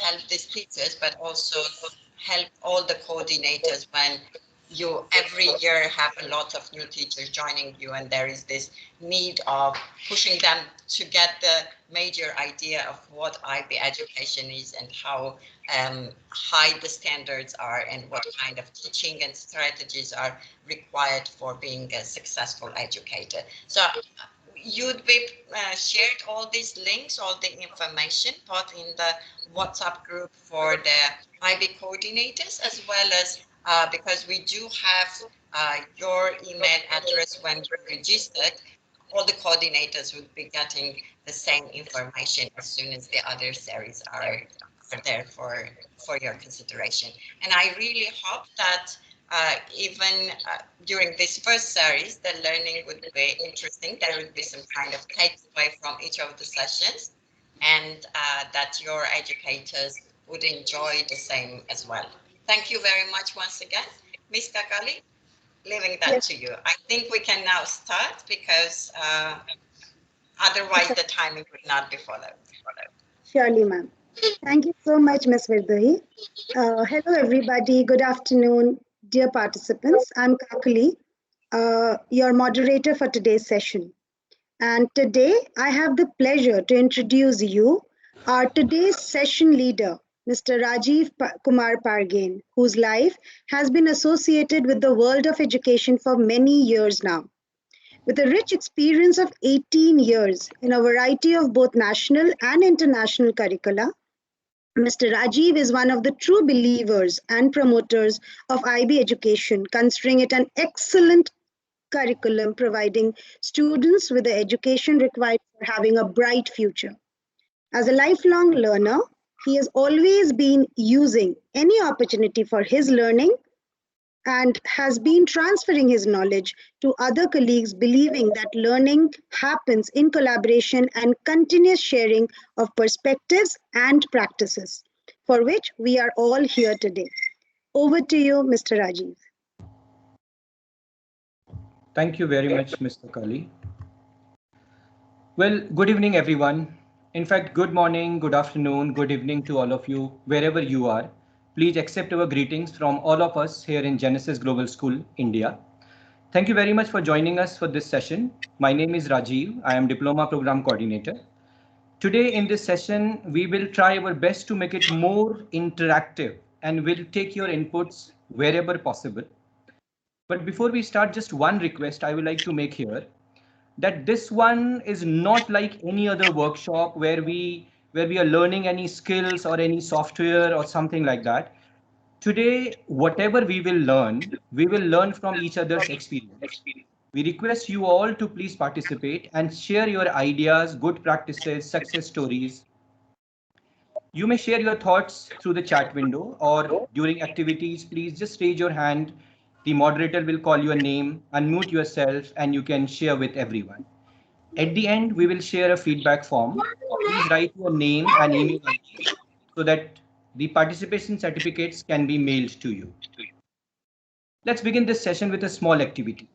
help these teachers, but also help all the coordinators when you every year have a lot of new teachers joining you, and there is this need of pushing them to get the major idea of what IB education is and how high the standards are and what kind of teaching and strategies are required for being a successful educator. So you'd be shared all these links, all the information, both in the WhatsApp group for the IB coordinators, as well as because we do have your email address when you registered, all the coordinators would be getting the same information as soon as the other series are there for your consideration. And I really hope that even during this first series, the learning would be interesting. There would be some kind of takeaway from each of the sessions, and that your educators would enjoy the same as well. Thank you very much once again. Ms. Kakali, leaving that to you. I think we can now start because otherwise the timing would not be followed. Surely, ma'am. Thank you so much, Ms. Virdahi. Hello, everybody. Good afternoon, dear participants. I'm Kakali, your moderator for today's session. And today, I have the pleasure to introduce you our today's session leader, Mr. Rajeev Kumar Pargaien, whose life has been associated with the world of education for many years now. With a rich experience of 18 years in a variety of both national and international curricula, Mr. Rajeev is one of the true believers and promoters of IB education, considering it an excellent curriculum providing students with the education required for having a bright future. As a lifelong learner, he has always been using any opportunity for his learning and has been transferring his knowledge to other colleagues, believing that learning happens in collaboration and continuous sharing of perspectives and practices, for which we are all here today. Over to you, Mr. Rajeev. Thank you very much, Mr. Kali. Well, good evening, everyone. In fact, good morning, good afternoon, good evening to all of you, wherever you are. Please accept our greetings from all of us here in Genesis Global School, India. Thank you very much for joining us for this session. My name is Rajeev. I am Diploma Program Coordinator. Today in this session, we will try our best to make it more interactive and we'll take your inputs wherever possible. But before we start, just one request I would like to make here, that this one is not like any other workshop where we are learning any skills or any software or something like that. Today, whatever we will learn from each other's experience. We request you all to please participate and share your ideas, good practices, success stories. You may share your thoughts through the chat window or during activities. Please just raise your hand. The moderator will call your name, unmute yourself, and you can share with everyone. At the end, we will share a feedback form. Please write your name and email ID so that the participation certificates can be mailed to you. Let's begin this session with a small activity.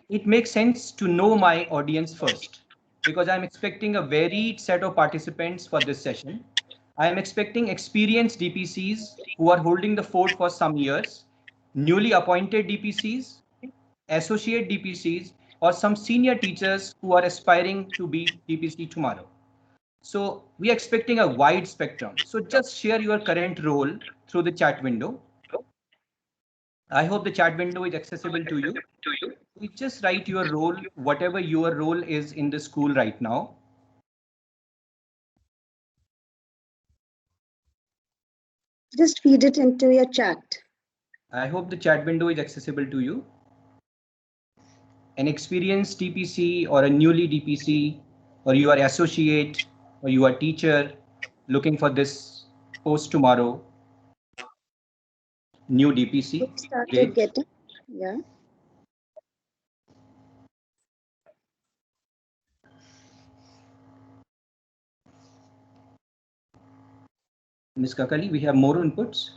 It makes sense to know my audience first because I'm expecting a varied set of participants for this session. I am expecting experienced DPCs who are holding the fort for some years, newly appointed DPCs, associate DPCs, or some senior teachers who are aspiring to be DPC tomorrow. So we are expecting a wide spectrum. So just share your current role through the chat window. I hope the chat window is accessible to you. You just write your role, whatever your role is in the school right now. Just feed it into your chat. I hope the chat window is accessible to you. An experienced DPC or a newly DPC, or you are associate, or you are teacher looking for this post tomorrow. New DPC. Started getting, yeah. Ms. Kakali, we have more inputs.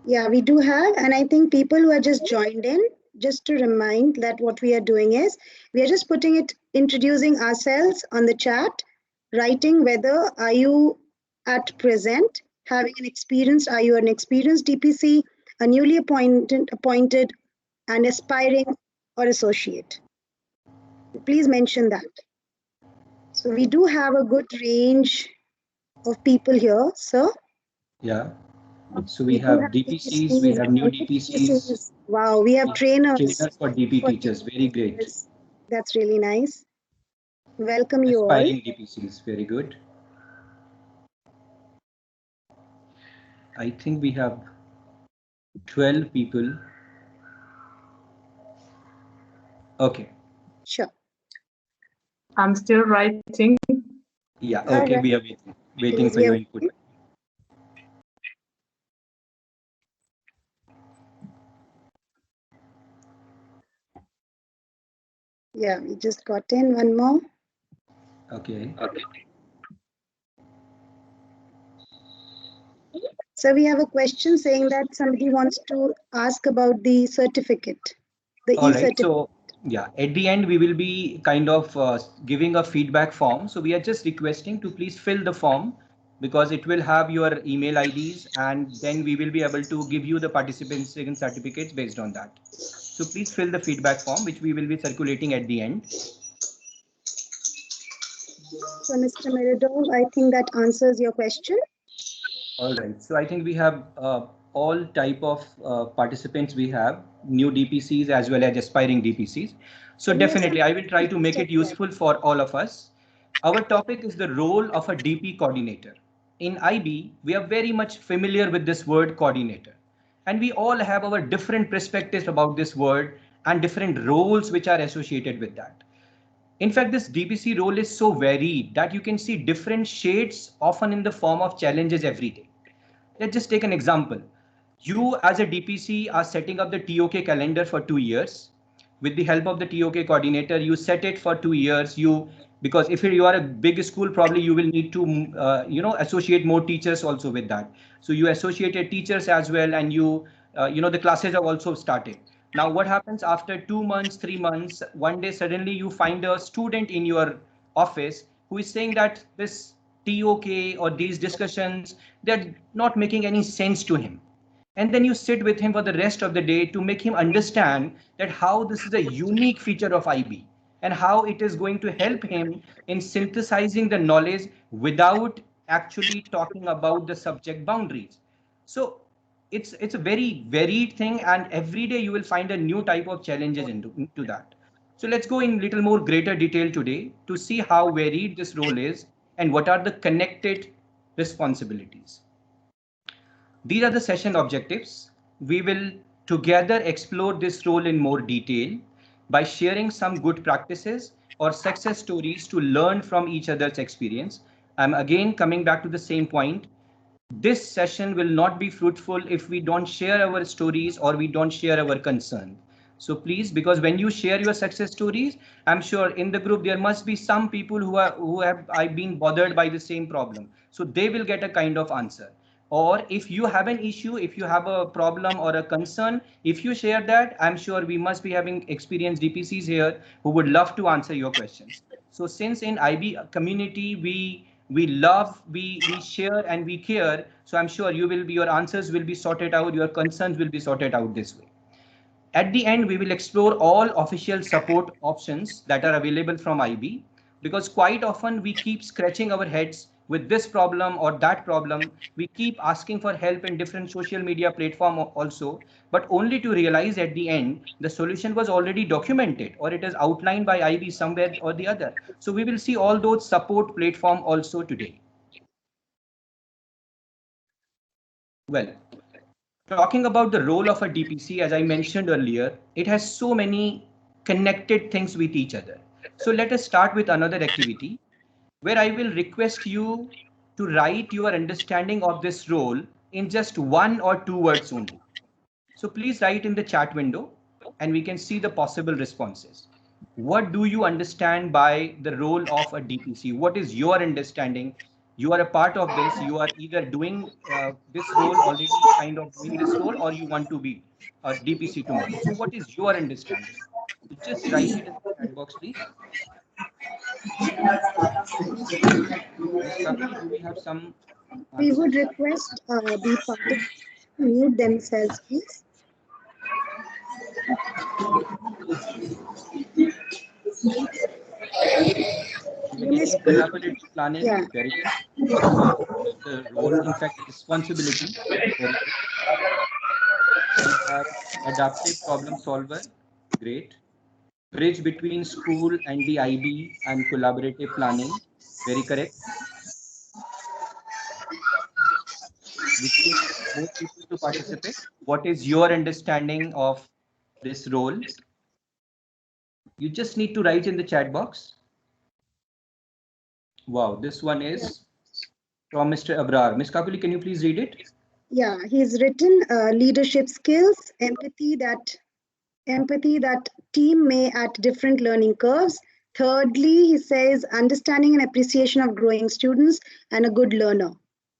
Yeah, we do have, and I think people who are just joined in, just to remind that what we are doing is, we are just introducing ourselves on the chat, writing whether are you at present having an experience? Are you an experienced DPC, a newly appointed, an aspiring, or associate? Please mention that. So we do have a good range of people here, sir. Yeah. So we have DPCs, we have new DPCs, Wow, we have trainers trainers for DP for teachers. Very great. DPs. That's really nice. Welcome you all. Aspiring DPCs. Very good. I think we have 12 people. Okay. Sure. I'm still writing. Yeah. Okay. We are waiting for your input. Yeah, we just got in one more. Okay. So we have a question saying that somebody wants to ask about the certificate, the e-certificate. So yeah, at the end we will be kind of giving a feedback form. So we are just requesting to please fill the form because it will have your email IDs and then we will be able to give you the participation certificates based on that. So please fill the feedback form which we will be circulating at the end. So Mr. Meridov, I think that answers your question. All right. So I think we have all type of participants. We have new DPCs as well as aspiring DPCs. So definitely I will try to make it useful for all of us. Our topic is the role of a DP coordinator. In IB, we are very much familiar with this word coordinator. And we all have our different perspectives about this word and different roles which are associated with that. In fact, this DPC role is so varied that you can see different shades often in the form of challenges every day. Let's just take an example. You as a DPC are setting up the TOK calendar for 2 years. With the help of the TOK coordinator, you set it for 2 years. Because if you are a big school, probably you will need to associate more teachers also with that. So you associated teachers as well, and the classes have also started. Now what happens after 2 months, 3 months, one day suddenly you find a student in your office who is saying that this TOK or these discussions, they're not making any sense to him. And then you sit with him for the rest of the day to make him understand that how this is a unique feature of IB and how it is going to help him in synthesizing the knowledge without actually talking about the subject boundaries. So it's a very varied thing, and every day you will find a new type of challenges into that. So let's go in little more greater detail today to see how varied this role is and what are the connected responsibilities. These are the session objectives. We will together explore this role in more detail by sharing some good practices or success stories to learn from each other's experience. I'm again coming back to the same point. This session will not be fruitful if we don't share our stories or we don't share our concern. So please, because when you share your success stories, I'm sure in the group there must be some people who have I've been bothered by the same problem. So they will get a kind of answer. Or if you have an issue, if you have a problem or a concern, if you share that, I'm sure we must be having experienced DPCs here who would love to answer your questions. So since in IB community, we love, we share and we care. So I'm sure your answers will be sorted out, your concerns will be sorted out this way. At the end, we will explore all official support options that are available from IB, because quite often we keep scratching our heads with this problem or that problem. We keep asking for help in different social media platform also, but only to realize at the end, the solution was already documented or it is outlined by IB somewhere or the other. So we will see all those support platform also today. Well, talking about the role of a DPC, as I mentioned earlier, it has so many connected things with each other. So let us start with another activity where I will request you to write your understanding of this role in just 1 or 2 words only. So please write in the chat window and we can see the possible responses. What do you understand by the role of a DPC? What is your understanding? You are a part of this. You are either doing this role already, kind of doing this role, or you want to be a DPC tomorrow. So what is your understanding? So just write it in the chat box, please. Miss Kakali, do we have some We would request the participants to mute themselves, please. You may Maintaining speak. collaborative planning, Yeah. very good. Talk about the role, in fact, responsibility, very good. We have adaptive problem solver, great. Bridge between school and the IB and collaborative planning, very correct. We should more people to participate. What is your understanding of this role? You just need to write in the chat box. Wow, this one is from Mr. Abrar. Ms. Kakuli, can you please read it? Yeah, he's written leadership skills, empathy that team may at different learning curves. Thirdly, he says understanding and appreciation of growing students and a good learner.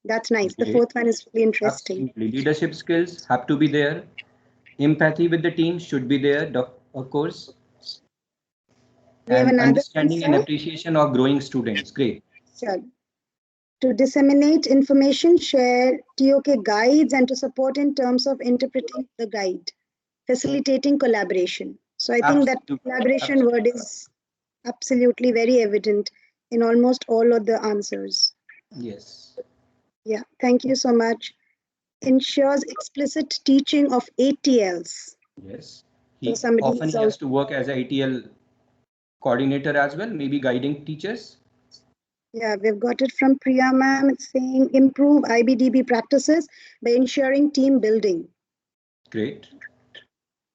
That's nice. The Great. fourth one is really interesting. Absolutely. Leadership skills have to be there. Empathy with the team should be there, of course. We have And another understanding and appreciation of growing students. Great. Sure. To disseminate information, share TOK guides, and to support in terms of interpreting the guide, facilitating collaboration. So I think that collaboration word is absolutely very evident in almost all of the answers. Yes. Yeah, thank you so much. Ensures explicit teaching of ATLs. Yes. So He often has to work as a ATL coordinator as well, maybe guiding teachers. Yeah, we've got it from Priya ma'am. It's saying improve IBDB practices by ensuring team building. Great.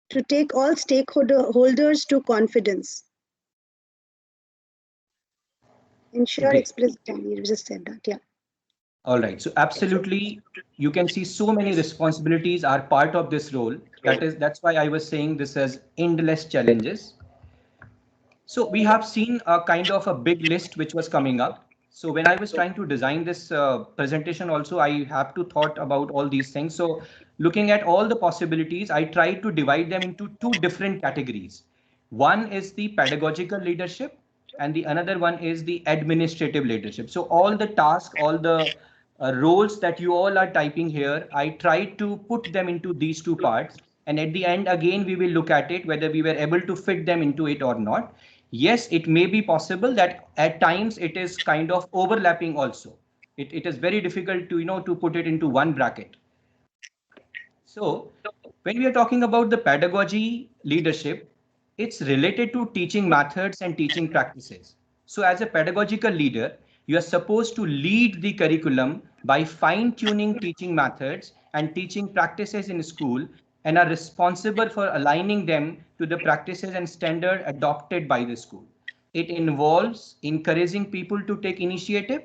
To take all stakeholders to confidence. Ensure explicit. You just said that, yeah. All right. So absolutely, you can see so many responsibilities are part of this role. That's why I was saying this as endless challenges. So we have seen a kind of a big list which was coming up. So when I was trying to design this presentation also, I have to thought about all these things. So looking at all the possibilities, I tried to divide them into two different categories. One is the pedagogical leadership and the another one is the administrative leadership. So all the tasks, all the roles that you all are typing here, I tried to put them into these two parts. And at the end, again, we will look at it, whether we were able to fit them into it or not. Yes, it may be possible that at times it is kind of overlapping also. It is very difficult to, to put it into one bracket. So when we are talking about the pedagogy leadership, it's related to teaching methods and teaching practices. So as a pedagogical leader, you are supposed to lead the curriculum by fine-tuning teaching methods and teaching practices in school and are responsible for aligning them to the practices and standard adopted by the school. It involves encouraging people to take initiative,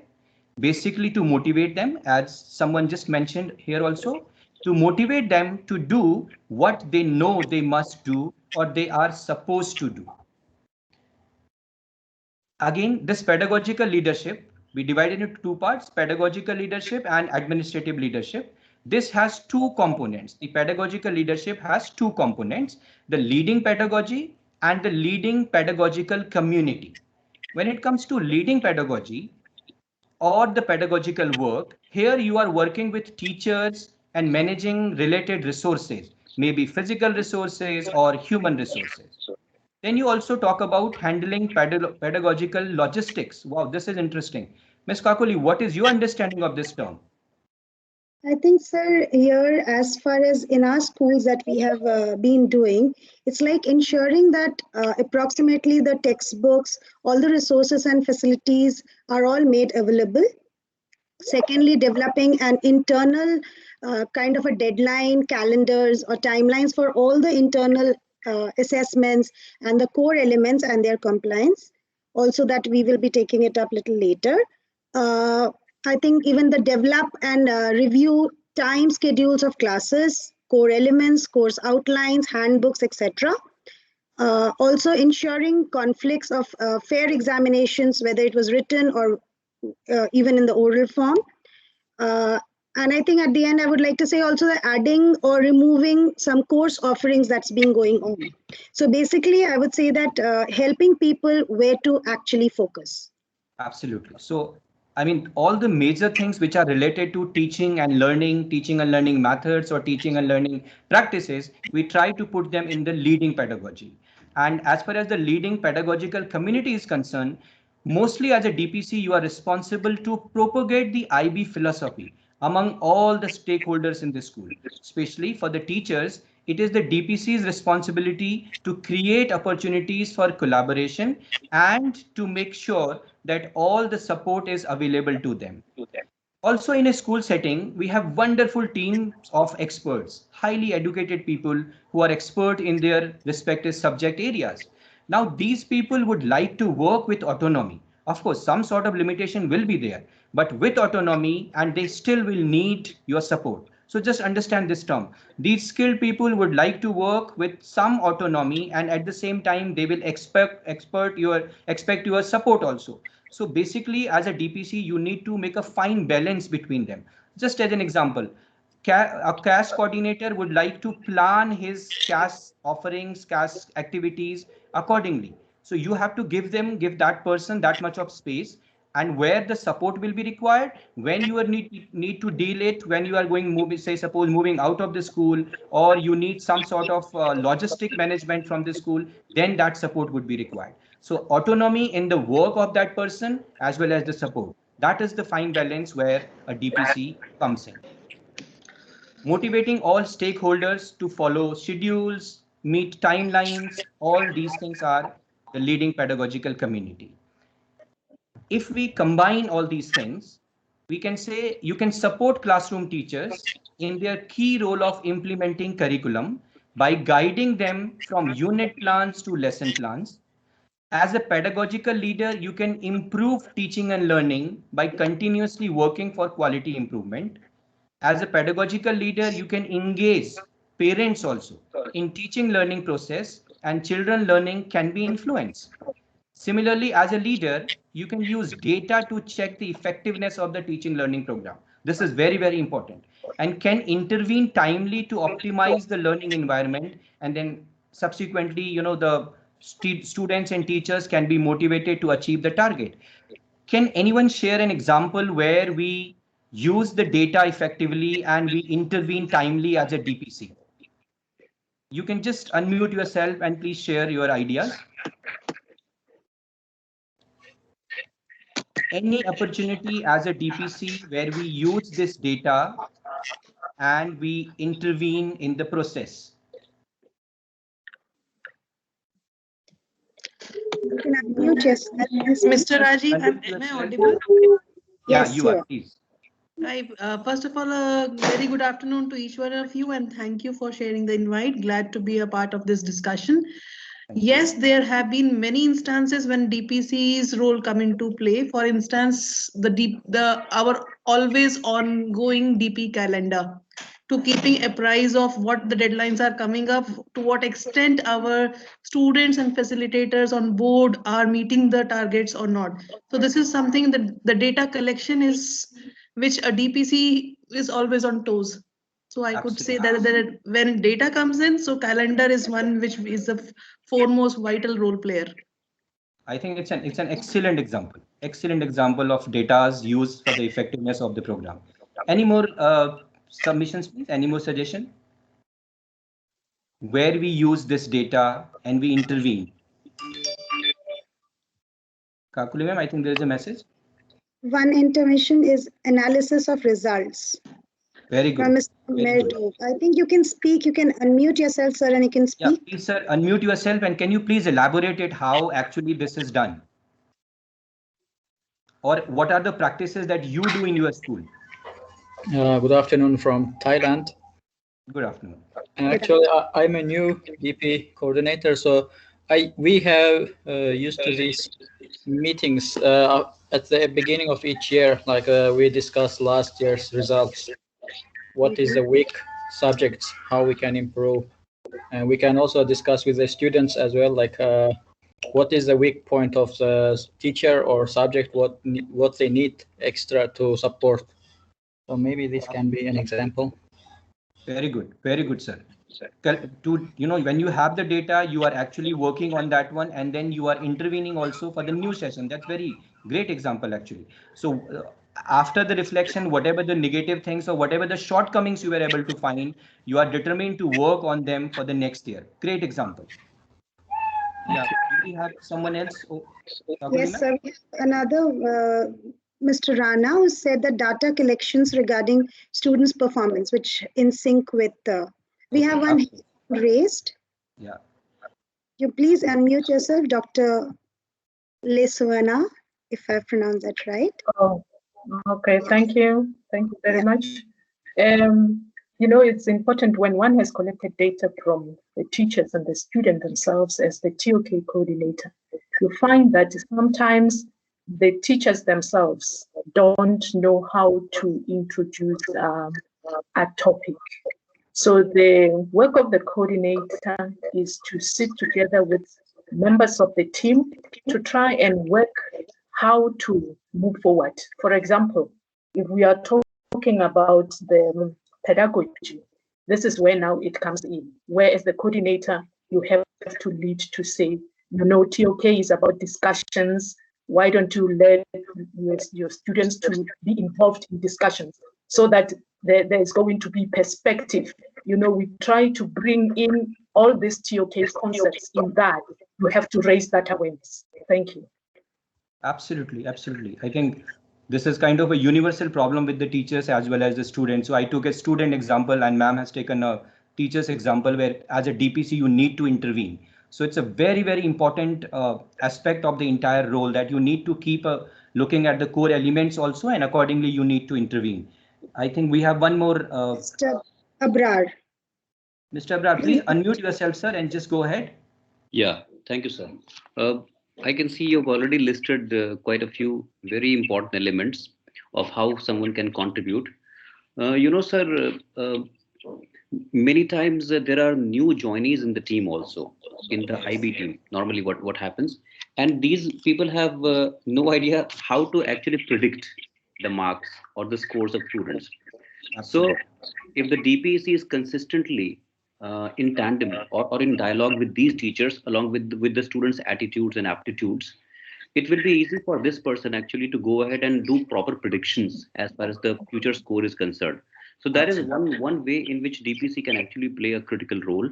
basically to motivate them, as someone just mentioned here also, to motivate them to do what they know they must do or they are supposed to do. Again, this pedagogical leadership, we divide it into two parts, pedagogical leadership and administrative leadership. This has two components. The pedagogical leadership has two components, the leading pedagogy and the leading pedagogical community. When it comes to leading pedagogy, or the pedagogical work, here you are working with teachers and managing related resources, maybe physical resources or human resources. Then you also talk about handling pedagogical logistics. Wow, this is interesting. Ms. Kakuli, what is your understanding of this term? I think, sir, here, as far as in our schools that we have been doing, it's like ensuring that approximately the textbooks, all the resources and facilities are all made available. Secondly, developing an internal kind of a deadline, calendars or timelines for all the internal assessments and the core elements and their compliance. Also that we will be taking it up a little later. I think even the develop and review time schedules of classes, core elements, course outlines, handbooks, etc. Also ensuring conflicts of fair examinations, whether it was written or even in the oral form. And I think at the end, I would like to say also that adding or removing some course offerings that's been going on. So basically, I would say that helping people where to actually focus. Absolutely. So I mean, all the major things which are related to teaching and learning methods or teaching and learning practices, we try to put them in the leading pedagogy. And as far as the leading pedagogical community is concerned, mostly as a DPC, you are responsible to propagate the IB philosophy among all the stakeholders in the school. Especially for the teachers, it is the DPC's responsibility to create opportunities for collaboration and to make sure that all the support is available to them. Also, in a school setting, we have wonderful teams of experts, highly educated people who are expert in their respective subject areas. Now, these people would like to work with autonomy. Of course, some sort of limitation will be there, but with autonomy, and they still will need your support. So just understand this term. These skilled people would like to work with some autonomy, and at the same time, they will expect your support also. So basically, as a DPC, you need to make a fine balance between them. Just as an example, a CAS coordinator would like to plan his CAS offerings, CAS activities accordingly. So you have to give that person that much of space, and where the support will be required, when you are need to deal it, when you are going moving, say suppose moving out of the school, or you need some sort of logistic management from the school, then that support would be required. So autonomy in the work of that person as well as the support. That is the fine balance where a DPC comes in. Motivating all stakeholders to follow schedules, meet timelines, all these things are the leading pedagogical community. If we combine all these things, we can say you can support classroom teachers in their key role of implementing curriculum by guiding them from unit plans to lesson plans. As a pedagogical leader, you can improve teaching and learning by continuously working for quality improvement. As a pedagogical leader, you can engage parents also in teaching learning process, and children learning can be influenced. Similarly, as a leader, you can use data to check the effectiveness of the teaching learning program. This is very, very important, and can intervene timely to optimize the learning environment. And then subsequently, the students and teachers can be motivated to achieve the target. Can anyone share an example where we use the data effectively and we intervene timely as a DPC? You can just unmute yourself and please share your ideas. Any opportunity as a DPC where we use this data and we intervene in the process? You can unmute yourself. Mr. Rajeev, am I audible? Yeah, Yes, you are, please. First of all, a very good afternoon to each one of you, and thank you for sharing the invite. Glad to be a part of this discussion. Yes, there have been many instances when DPC's role come into play. For instance, our always ongoing DP calendar, to keeping apprise of what the deadlines are coming up, to what extent our students and facilitators on board are meeting the targets or not. So this is something that the data collection is, which a DPC is always on toes. So I could say that when data comes in, so calendar is one which is the foremost vital role player. I think it's an excellent example. Excellent example of data's use for the effectiveness of the program. Any more submissions, please? Any more suggestion? Where we use this data and we intervene. Kakuli ma'am, I think there is a message. One intervention is analysis of results. Very good. From Mr. Merdo. I think you can speak. You can unmute yourself, sir, and you can speak. Yeah, please, sir, unmute yourself, and can you please elaborate it how actually this is done? Or what are the practices that you do in your school? Good afternoon from Thailand. Good afternoon. And actually, I'm a new DP coordinator, so we have used to these meetings at the beginning of each year, like we discussed last year's results. What is the weak subjects, how we can improve, and we can also discuss with the students as well, like what is the weak point of the teacher or subject, what they need extra to support. So maybe this can be an example. Very good, sir. When you have the data, you are actually working on that one, and then you are intervening also for the new session. That's very Great example, actually. So after the reflection, whatever the negative things or whatever the shortcomings you were able to find, you are determined to work on them for the next year. Great example. Yeah. Do we have someone else? Oh, Yes, Kakulina? sir. We have another Mr. Rana who said that data collections regarding students' performance, which in sync with we have Okay. one raised. Yeah. You please unmute yourself, Dr. Leswana, if I pronounce that right. Oh, okay. Thank you. Thank you very Yeah. much. It's important when one has collected data from the teachers and the student themselves as the TOK coordinator. You find that sometimes the teachers themselves don't know how to introduce a topic. So the work of the coordinator is to sit together with members of the team to try and work how to move forward. For example, if we are talking about the pedagogy, this is where now it comes in. Where as the coordinator, you have to lead to say, TOK is about discussions. Why don't you let your students to be involved in discussions so that there's going to be perspective. We try to bring in all these TOK concepts in that. You have to raise that awareness. Thank you. Absolutely, absolutely. I think this is kind of a universal problem with the teachers as well as the students. So I took a student example, and ma'am has taken a teacher's example where, as a DPC, you need to intervene. So it's a very, very important aspect of the entire role that you need to keep looking at the core elements also, and accordingly, you need to intervene. I think we have one more. Mr. Abrar. Mr. Abrar, please unmute yourself, sir, and just go ahead. Yeah, thank you, sir. Uh, I can see you've already listed quite a few very important elements of how someone can contribute. Sir, many times there are new joinees in the team also, in the IB team. Normally, what happens, and these people have no idea how to actually predict the marks or the scores of students. So, Absolutely. if the DPEC is consistently in tandem or in dialogue with these teachers, along with the students' attitudes and aptitudes, it will be easy for this person actually to go ahead and do proper predictions as far as the future score is concerned. So that is Absolutely. one way in which DPC can actually play a critical role.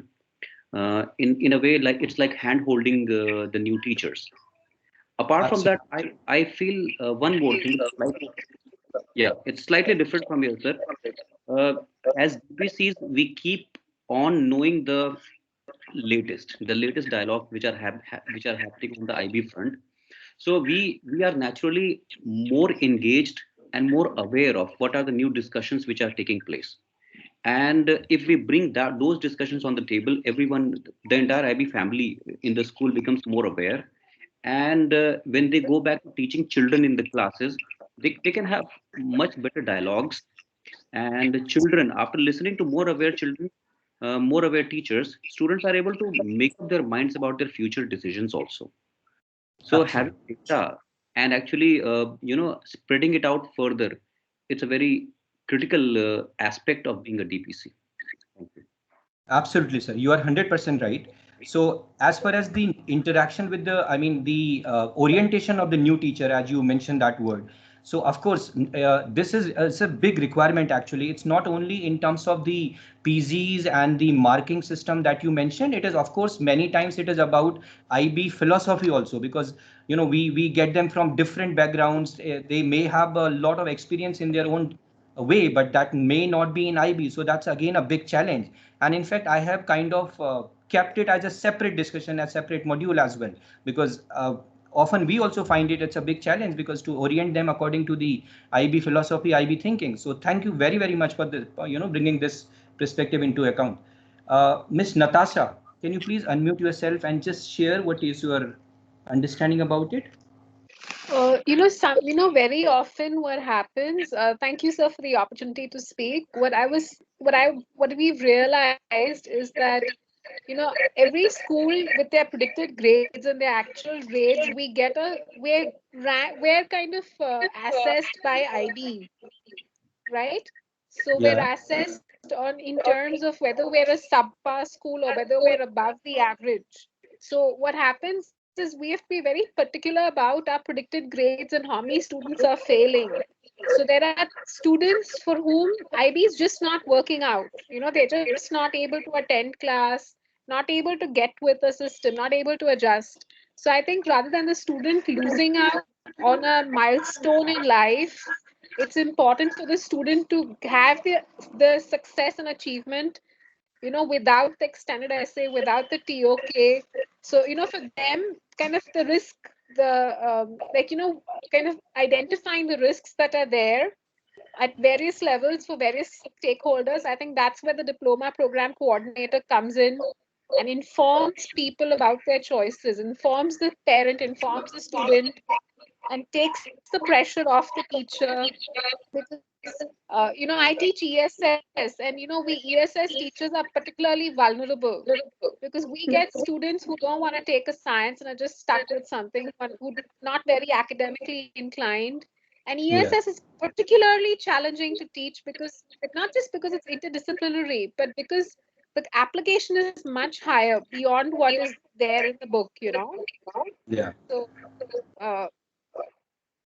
In a way, like it's like hand holding the new teachers. Apart from that, Absolutely. I feel one more thing. Yeah, it's slightly different from your sir. Uh, as DPCs, we keep on knowing the latest dialogue which are which are happening on the IB front. So we are naturally more engaged and more aware of what are the new discussions which are taking place. And if we bring that those discussions on the table, everyone, the entire IB family in the school becomes more aware. And when they go back to teaching children in the classes, they can have much better dialogues. And the children, after listening to more aware children, more aware teachers, students are able to make up their minds about their future decisions also. So having Absolutely. data and actually, spreading it out further, it's a very critical aspect of being a DPC. Thank you. Absolutely, sir. You are 100% right. So, as far as the interaction with the orientation of the new teacher, as you mentioned that word. So, of course, this is it's a big requirement actually. It's not only in terms of the PZs and the marking system that you mentioned. It is, of course, many times it is about IB philosophy also, because we get them from different backgrounds. They may have a lot of experience in their own way, but that may not be in IB. So that's again a big challenge. And in fact, I have kind of kept it as a separate discussion, a separate module as well, because often we also find it's a big challenge because to orient them according to the IB philosophy, IB thinking. So thank you very, very much for the, bringing this perspective into account. Miss Natasha, can you please unmute yourself and just share what is your understanding about it? Very often what happens, thank you, sir, for the opportunity to speak. What we've realized is that, every school with their predicted grades and their actual grades, we're kind of assessed by IB, right? So we're Yeah. assessed in terms of whether we're a subpar school or whether we're above the average. So what happens is we have to be very particular about our predicted grades and how many students are failing. So there are students for whom IB is just not working out. They're just not able to attend class, not able to get with the system, not able to adjust. So I think rather than the student losing out on a milestone in life, it's important for the student to have the success and achievement, without the extended essay, without the TOK. So, for them, kind of the risk, kind of identifying the risks that are there at various levels for various stakeholders. I think that's where the diploma program coordinator comes in and informs people about their choices, informs the parent, informs the student, and takes the pressure off the teacher. Because I teach ESS, and we ESS teachers are particularly vulnerable because we get students who don't want to take a science and are just stuck with something, who not very academically inclined. And Yeah. ESS is particularly challenging to teach because not just because it's interdisciplinary, but because the application is much higher beyond what is there in the book. Yeah. So uh,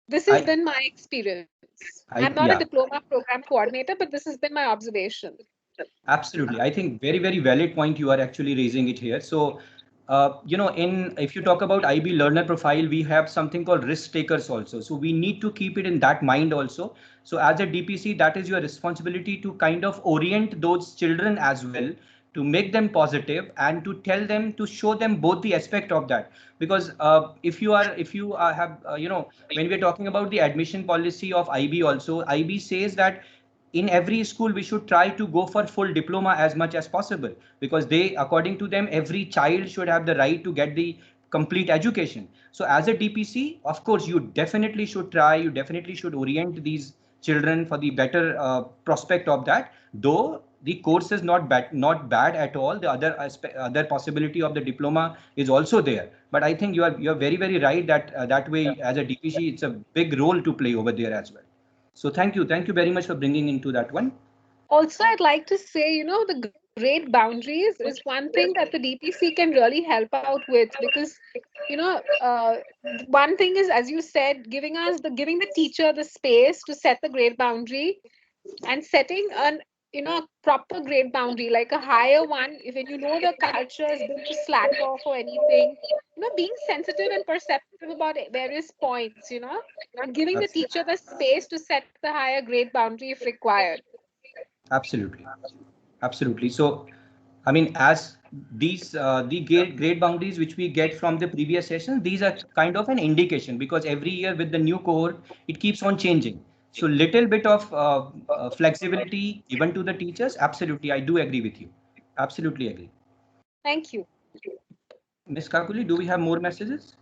this has I been my experience. I'm not a yeah. diploma program coordinator, but this has been my observation. Absolutely. I think very, very valid point you are actually raising it here. So, in if you talk about IB learner profile, we have something called risk takers also. So we need to keep it in that mind also. So as a DPC, that is your responsibility to kind of orient those children as well, to make them positive and to tell them, to show them both the aspect of that. Because if you have, when we're talking about the admission policy of IB also, IB says that in every school we should try to go for full diploma as much as possible, because they, according to them, every child should have the right to get the complete education. So as a DPC, of course, you definitely should try, you definitely should orient these children for the better prospect of that, though the course is not bad at all. The other possibility of the diploma is also there, but I think you are very, very right that that way, as a DPC, it's a big role to play over there as well. So thank you very much for bringing into that one. Also, I'd like to say, the grade boundaries is one thing that the DPC can really help out with because, you know, uh, one thing is, as you said, giving the teacher the space to set the grade boundary and setting a proper grade boundary, like a higher one. If when you know the culture is going to slack off or anything, being sensitive and perceptive about various points, and giving the teacher the space to set the higher grade boundary if required. Absolutely. Absolutely. So, I mean, as these the grade boundaries which we get from the previous sessions, these are kind of an indication, because every year with the new cohort, it keeps on changing. So, little bit of flexibility given to the teachers. Absolutely, I do agree with you. Absolutely agree. Thank you. Miss Kakuli, do we have more messages?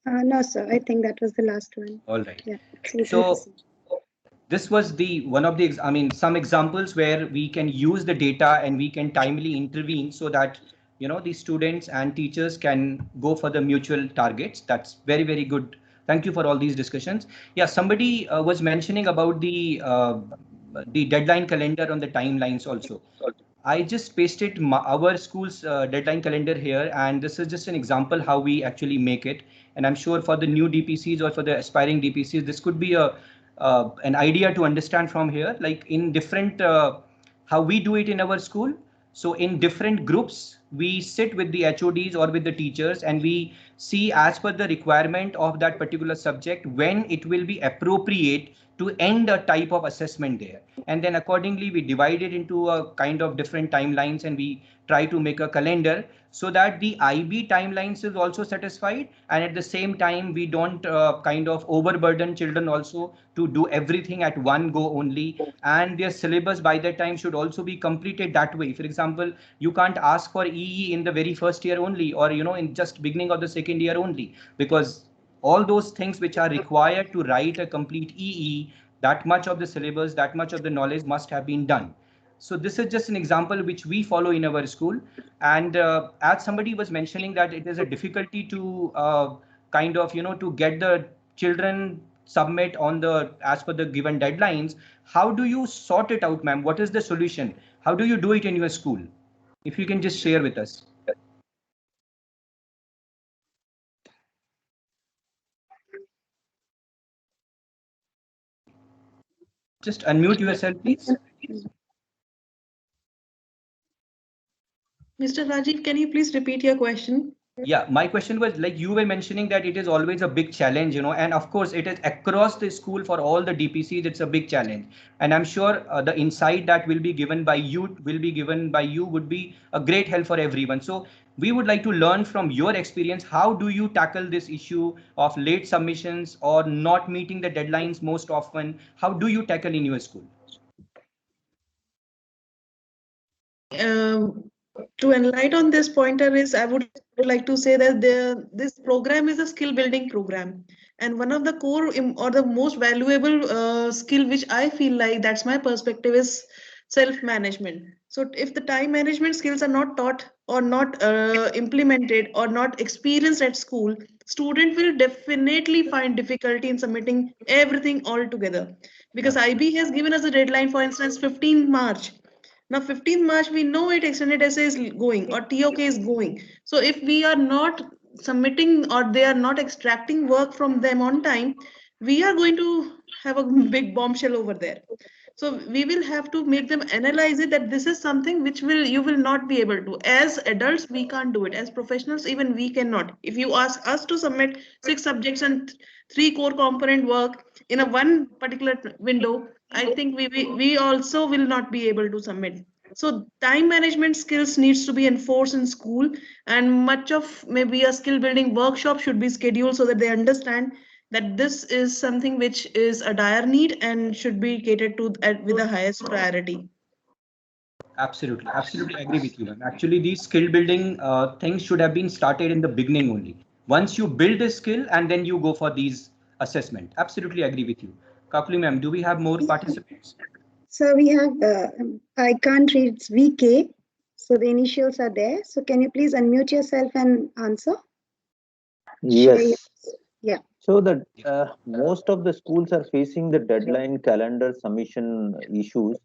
No, sir. I think that was the last one. All right. Yeah. So you can So proceed. this was the one of the, I mean, some examples where we can use the data and we can timely intervene so that, the students and teachers can go for the mutual targets. That's very, very good. Thank you for all these discussions. Yeah, somebody was mentioning about the deadline calendar on the timelines also. I just pasted our school's deadline calendar here, and this is just an example how we actually make it. And I'm sure for the new DPCs or for the aspiring DPCs, this could be a an idea to understand from here, like in different how we do it in our school. So in different groups, we sit with the HODs or with the teachers, and we see as per the requirement of that particular subject when it will be appropriate to end a type of assessment there. And then accordingly, we divide it into a kind of different timelines, and we try to make a calendar so that the IB timelines is also satisfied, and at the same time we don't kind of overburden children also to do everything at one go only, and their syllabus by that time should also be completed that way. For example, you can't ask for EE in the very first year only, or in just beginning of the second year only, because all those things which are required to write a complete EE, that much of the syllabus, that much of the knowledge must have been done. So this is just an example which we follow in our school. And as somebody was mentioning that it is a difficulty to kind of, to get the children submit on the as per the given deadlines. How do you sort it out, ma'am? What is the solution? How do you do it in your school? If you can just share with us. Just unmute yourself, please. Mr. Rajiv, can you please repeat your question? Yeah, my question was like you were mentioning that it is always a big challenge, and of course it is across the school for all the DPCs. It's a big challenge, and I'm sure the insight that will be given by you would be a great help for everyone. So we would like to learn from your experience. How do you tackle this issue of late submissions or not meeting the deadlines most often? How do you tackle in your school? To enlighten on this pointer is I would like to say that this program is a skill building program, and one of the or the most valuable skill which I feel like that's my perspective is self management. So if the time management skills are not taught or not implemented or not experienced at school, student will definitely find difficulty in submitting everything all together, because IB has given us a deadline, for instance 15th March. Now 15th March, we know it extended essay is going or TOK is going. So if we are not submitting or they are not extracting work from them on time, we are going to have a big bombshell over there. So we will have to make them analyze it that this is something which will you will not be able to. As adults, we can't do it. As professionals, even we cannot. If you ask us to submit 6 subjects and 3 core component work in a one particular window, I think we also will not be able to submit. So time management skills needs to be enforced in school, and much of maybe a skill building workshop should be scheduled so that they understand that this is something which is a dire need and should be catered to with the highest priority. Absolutely, absolutely agree with you, ma'am. Actually, these skill building things should have been started in the beginning only. Once you build a skill and then you go for these assessment. Absolutely agree with you. Kakuli, ma'am, do we have more participants? So we have, I can't read, it's VK. So the initials are there. So can you please unmute yourself and answer? Share your, Yes. yeah. So that most of the schools are facing the deadline calendar submission issues.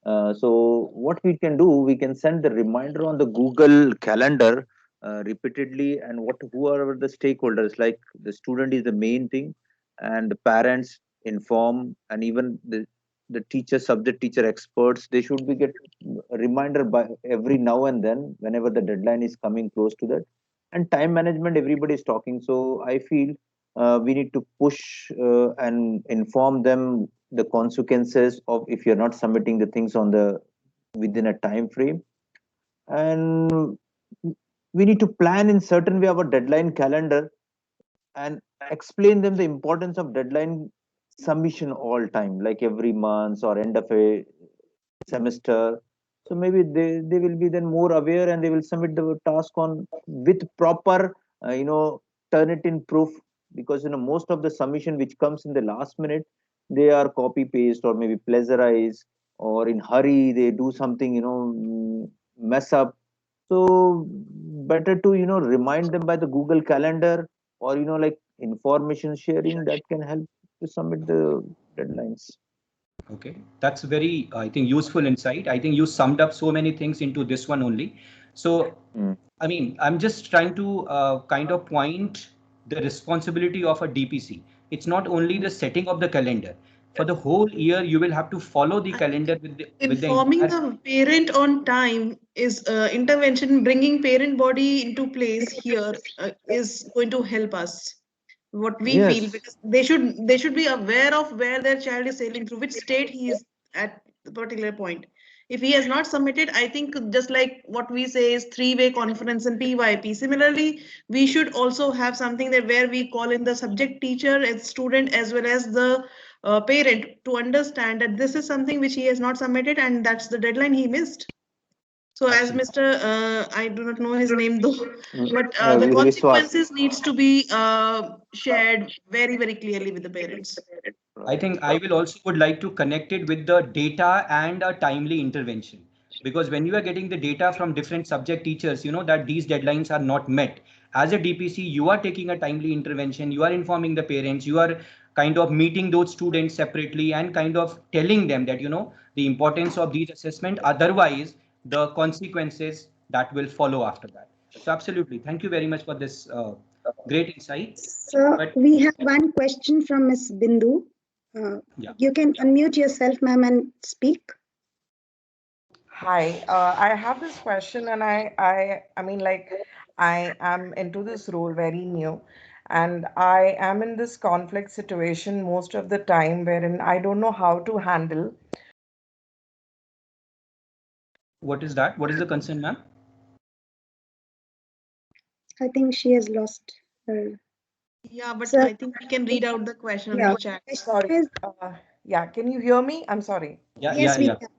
So what we can do, we can send the reminder on the Google Calendar repeatedly, and what whoever the stakeholders, like the student is the main thing, and the parents inform, and even the teacher, subject teacher experts, they should be get a reminder by every now and then whenever the deadline is coming close to that. And time management, everybody is talking. So I feel we need to push and inform them the consequences of if you're not submitting the things on the within a time frame. And we need to plan in certain way our deadline calendar and explain them the importance of deadline submission all time, like every month or end of a semester. So maybe they will be then more aware, and they will submit the task on with proper Turnitin proof. Because most of the submission which comes in the last minute, they are copy paste or maybe plagiarize, or in hurry they do something, mess up. So better to remind them by the Google Calendar, or like information sharing that can help to submit the deadlines. Okay, that's very, I think, useful insight. I think you summed up so many things into this one only. So, Mm. I mean, I'm just trying to kind of point the responsibility of a DPC. It's not only the setting of the calendar. For the whole year, you will have to follow the calendar with the Informing entire. the parent on time is intervention. Bringing parent body into place here is going to help us. What we feel, Yes. because they should be aware of where their child is sailing through, which state he is at the particular point. If he has not submitted, I think just like what we say is three-way conference and PYP. Similarly, we should also have something that where we call in the subject teacher as student as well as the parent to understand that this is something which he has not submitted and that's the deadline he missed. So as Absolutely. Mr. I do not know his name though, Mm, but the Viswas. consequences needs to be shared very, very clearly with the parents. I Right. think I will also would like to connect it with the data and a timely intervention. Because when you are getting the data from different subject teachers, you know that these deadlines are not met. As a DPC, you are taking a timely intervention, you are informing the parents, you are kind of meeting those students separately and kind of telling them that, the importance of these assessment. Otherwise, the consequences that will follow after that. So absolutely. Thank you very much for this great insight. So But we have one question from Miss Bindu. You can unmute yourself, ma'am, and speak. Hi, I have this question, and I mean, like, I am into this role very new, and I am in this conflict situation most of the time, wherein I don't know how to handle. What is that? What is the concern, ma'am? I think she has lost her. Yeah, but So, I think we can read out the question on yeah, the chat. Sorry, yeah, can you hear me? I'm sorry. Yeah, yes, yeah, we yeah. can.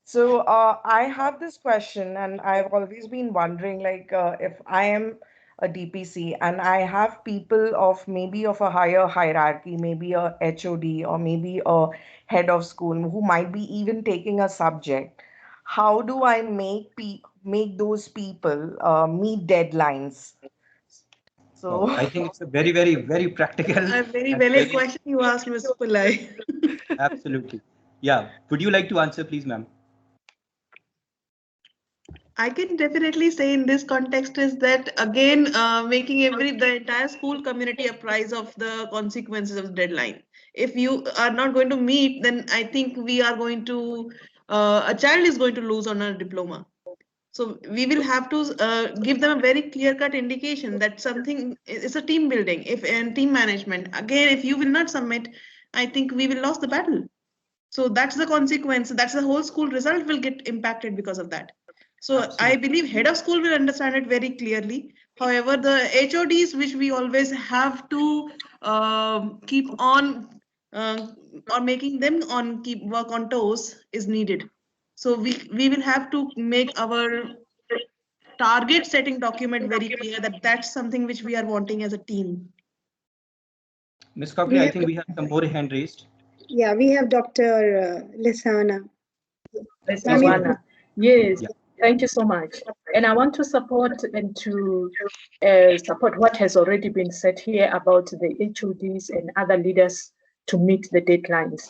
So I have this question, and I've always been wondering, like, if I am a DPC and I have people of maybe of a higher hierarchy, maybe a HOD or maybe a head of school who might be even taking a subject, how do I make those people meet deadlines? Wow, So I think it's a very, very, very practical A very and valid very question you asked, Ms. Pillai. absolutely. Yeah. Would you like to answer, please, ma'am? I can definitely say in this context is that again making the entire school community apprise of the consequences of the deadline. If you are not going to meet, then I think we are going to a child is going to lose on a diploma. So we will have to give them a very clear-cut indication that something is a team building, if and team management. Again, if you will not submit, I think we will lose the battle. So that's the consequence. That's the whole school result will get impacted because of that. So I Absolutely. believe head of school will understand it very clearly. However, the HODs, which we always have to keep on or making them on keep work on toes is needed. So we will have to make our target setting document very clear that that's something which we are wanting as a team. Ms. Copley, We I have, think we have some more hand raised. yeah, we have Dr. Lisana. Ms. Ma'am, Ivana. Yes, Yeah. thank you so much. And I want to support and to support what has already been said here about the HODs and other leaders to meet the deadlines.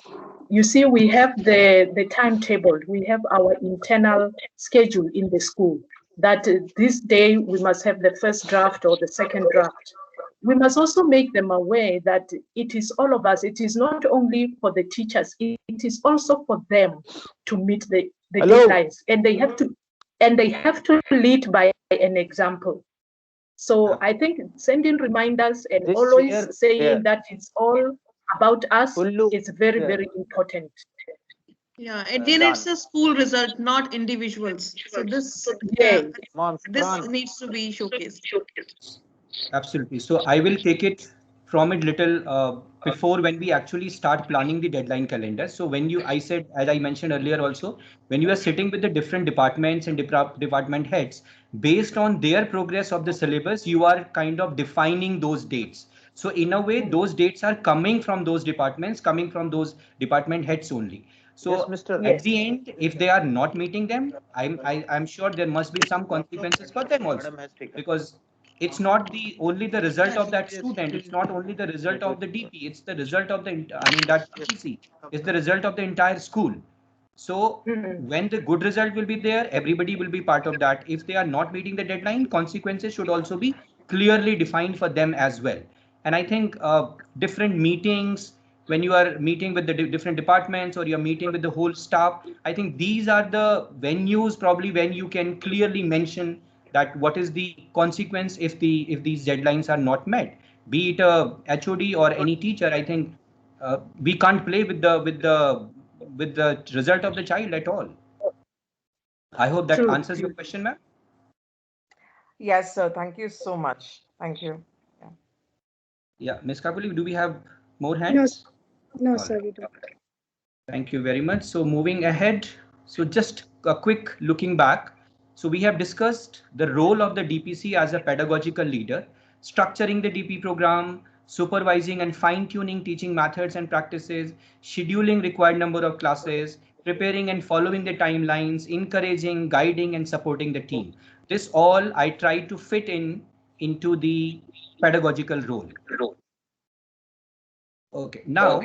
You see, we have the timetable, we have our internal schedule in the school that this day we must have the first draft or the second draft. We must also make them aware that it is all of us. It is not only for the teachers, it is also for them to meet the Hello. deadlines. And they have to lead by an example. So I think sending reminders and This always year, saying that it's all about us Kullu, is very, very important. Yeah, again, it's done. a school result, not individuals. So Yes. this Monstrance. needs to be showcased. Absolutely. So I will take it from it little before when we actually start planning the deadline calendar. So when I said, as I mentioned earlier also, when you are sitting with the different departments and department heads, based on their progress of the syllabus, you are kind of defining those dates. So in a way, those dates are coming from those departments, coming from those department heads only. Yes, So Mr. at the end, if they are not meeting them, I'm sure there must be some consequences for them also, Madam has taken. because it's not the only the result of that student, it's not only the result of the DP, it's the result of the that DPC is the result of the entire school. So when the good result will be there, everybody will be part of that. If they are not meeting the deadline, consequences should also be clearly defined for them as well. And I think different meetings, when you are meeting with the different departments or you're meeting with the whole staff, I think these are the venues probably when you can clearly mention that what is the consequence if these deadlines are not met, be it a HOD or any teacher. I think we can't play with the result of the child at all. I hope that True. answers your question, ma'am. yes, sir. Thank you so much. Thank you. Yeah. Yeah, Ms. Kakuli, do we have more no, hands? no, All sir, right. we don't. Thank you very much. So moving ahead, so just a quick looking back. So we have discussed the role of the DPC as a pedagogical leader, structuring the DP program, supervising and fine-tuning teaching methods and practices, scheduling required number of classes, preparing and following the timelines, encouraging, guiding and supporting the team. This all I try to fit into the pedagogical role. Okay, now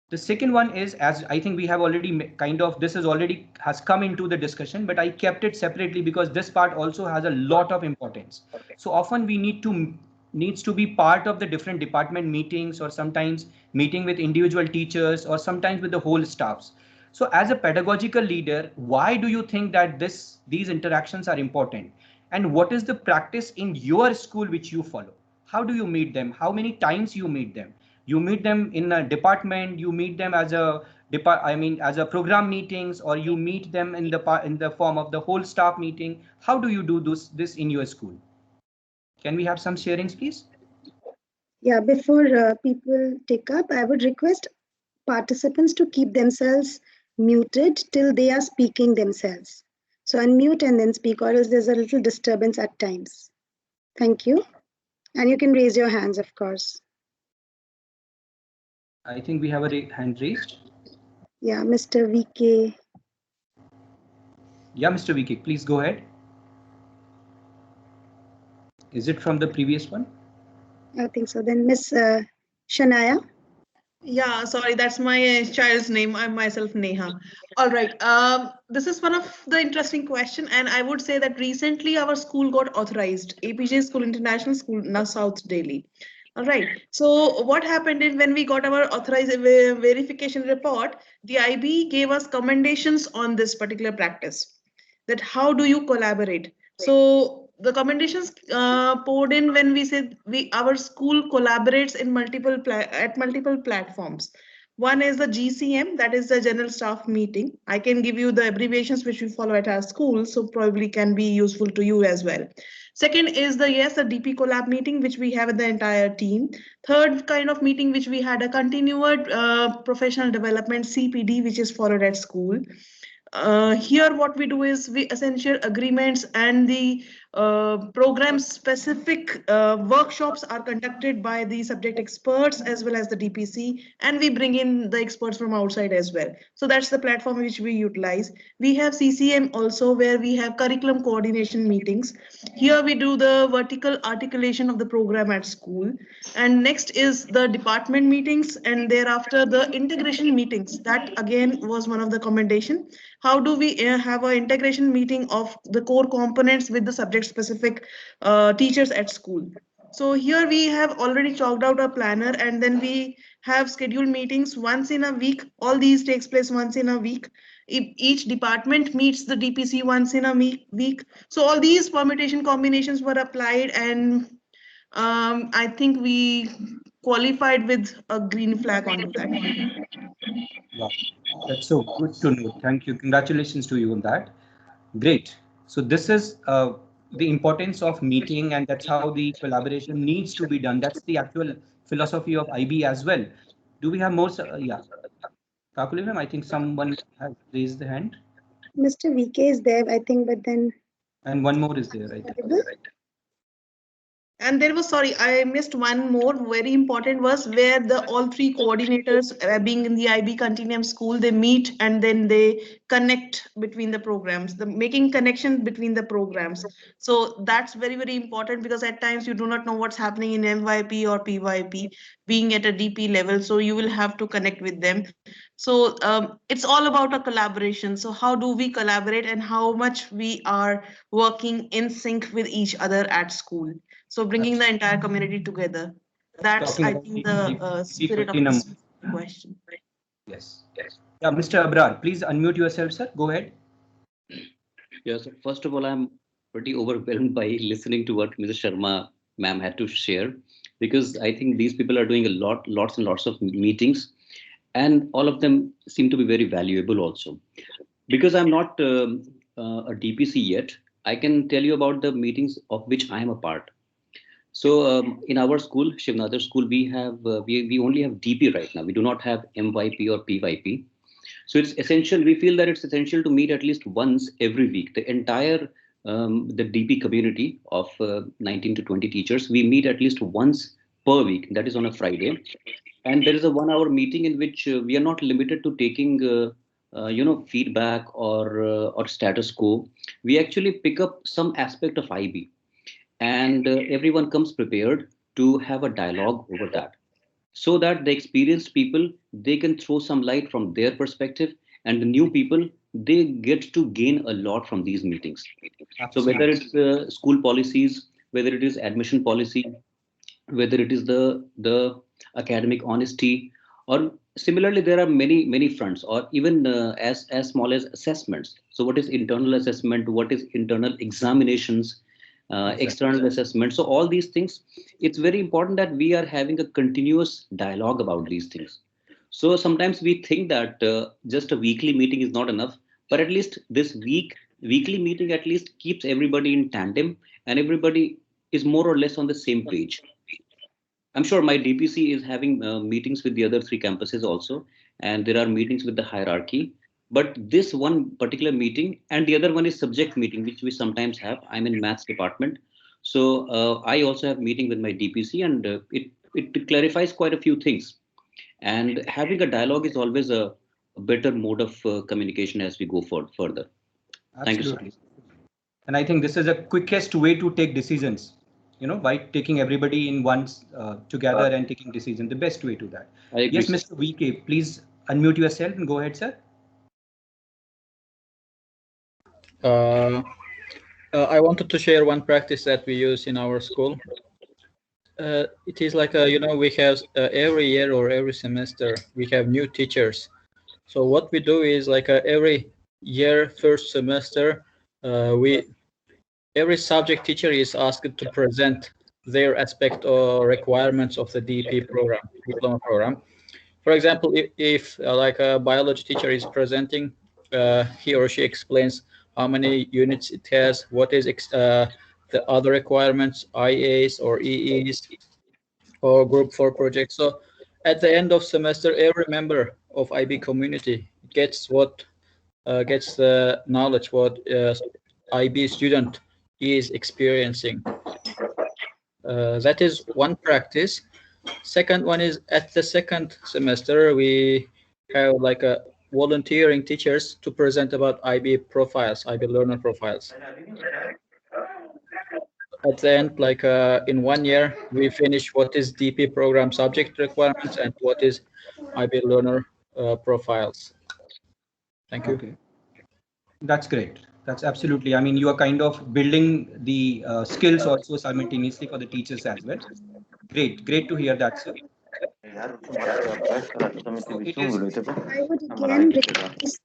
the second one is, as I think we have already kind of, this is already has come into the discussion, but I kept it separately because this part also has a lot of importance. So often we need to needs to be part of the different department meetings, or sometimes meeting with individual teachers, or sometimes with the whole staffs. So as a pedagogical leader, why do you think that these interactions are important? And what is the practice in your school which you follow? How do you meet them? How many times you meet them? You meet them in a department, you meet them as a as a program meetings, or you meet them in the form of the whole staff meeting. How do you do this in your school? Can we have some sharings, please? Yeah, before people take up, I would request participants to keep themselves muted till they are speaking themselves. So unmute and then speak, or else there's a little disturbance at times. Thank you. And you can raise your hands, of course. I think we have a hand raised. Yeah, Mr. VK. Yeah, Mr. VK, please go ahead. Is it from the previous one? I think so. Then Miss Shania. Yeah, sorry, that's my child's name. I'm myself Neha. All right. This is one of the interesting question, and I would say that recently our school got authorized, APJ School International School, now South Delhi. All right. So what happened is when we got our authorized verification report, the IB gave us commendations on this particular practice. That how do you collaborate? So the commendations poured in when we said our school collaborates in multiple platforms. One is the GCM, that is the general staff meeting. I can give you the abbreviations which we follow at our school, so probably can be useful to you as well. Second is the DP collab meeting which we have with the entire team. Third kind of meeting which we had a continued professional development CPD which is followed at school. Here what we do is we essential agreements and the program specific workshops are conducted by the subject experts as well as the DPC, and we bring in the experts from outside as well. So that's the platform which we utilize. We have CCM also, where we have curriculum coordination meetings. Here we do the vertical articulation of the program at school. And next is the department meetings, and thereafter the integration meetings. That again was one of the commendation. How do we have an integration meeting of the core components with the subject specific teachers at school? So here we have already chalked out a planner, and then we have scheduled meetings once in a week. All these takes place once in a week. Each department meets the DPC once in a week. So all these permutation combinations were applied, and I think we qualified with a green flag onto that. Wow, that's so good to know. Thank you. Congratulations to you on that. Great. So this is the importance of meeting, and that's how the collaboration needs to be done. That's the actual philosophy of IB as well. Do we have more? Yeah. Kakuli ma'am, I think someone has raised the hand. Mr. VK is there, I think, but then. And one more is there, right? And there was, sorry, I missed one more very important was where the all three coordinators being in the IB Continuum School, they meet and then they connect between the programs, the making connection between the programs. So that's very, very important, because at times you do not know what's happening in MYP or PYP being at a DP level. So you will have to connect with them. So it's all about a collaboration. So how do we collaborate and how much we are working in sync with each other at school? So bringing the entire community together. That's, I think, the spirit of this question. Yes. Yes. Yeah, Mr. Abrar, please unmute yourself, sir. Go ahead. Yes. First of all, I'm pretty overwhelmed by listening to what Mrs. Sharma ma'am had to share, because I think these people are doing lots and lots of meetings, and all of them seem to be very valuable also. Because I'm not a DPC yet, I can tell you about the meetings of which I am a part. So in our school, Shivnadar school, we have we only have DP right now. We do not have MYP or PYP. So it's essential. We feel that it's essential to meet at least once every week. The entire the DP community of 19 to 20 teachers, we meet at least once per week. That is on a Friday, and there is a 1 hour meeting in which we are not limited to taking feedback or status quo. We actually pick up some aspect of IB, and everyone comes prepared to have a dialogue over that, so that the experienced people, they can throw some light from their perspective, and the new people, they get to gain a lot from these meetings. Absolutely. So whether it's school policies, whether it is admission policy, whether it is the academic honesty, or similarly there are many fronts, or even as small as assessments. So what is internal assessment, what is internal examinations, external assessment. So all these things, it's very important that we are having a continuous dialogue about these things. So sometimes we think that just a weekly meeting is not enough, but at least this weekly meeting at least keeps everybody in tandem, and everybody is more or less on the same page. I'm sure my DPC is having meetings with the other three campuses also, and there are meetings with the hierarchy. But this one particular meeting and the other one is subject meeting, which we sometimes have. I'm in maths department, so I also have meeting with my DPC, and it clarifies quite a few things. And having a dialogue is always a better mode of communication as we go further. Thank you, sir. Absolutely. And I think this is the quickest way to take decisions, by taking everybody in once together and taking decisions, the best way to that. I agree, Yes, sir. Mr. VK, please unmute yourself and go ahead, sir. I wanted to share one practice that we use in our school. It is like, we have every year or every semester, we have new teachers. So what we do is like every year, first semester, every subject teacher is asked to present their aspect or requirements of the DP program, diploma program. For example, if like a biology teacher is presenting, he or she explains how many units it has, what is the other requirements, IAs or EEs or group 4 projects. So at the end of semester, every member of IB community gets the knowledge what IB student is experiencing. That is one practice. Second one is at the second semester, we have like a volunteering teachers to present about IB profiles, IB learner profiles. At the end, like in 1 year, we finish what is DP program subject requirements and what is IB learner profiles. Thank you. Okay. That's great. That's absolutely. I mean, you are kind of building the skills also simultaneously for the teachers as well. Great to hear that, sir. So it is. I would again request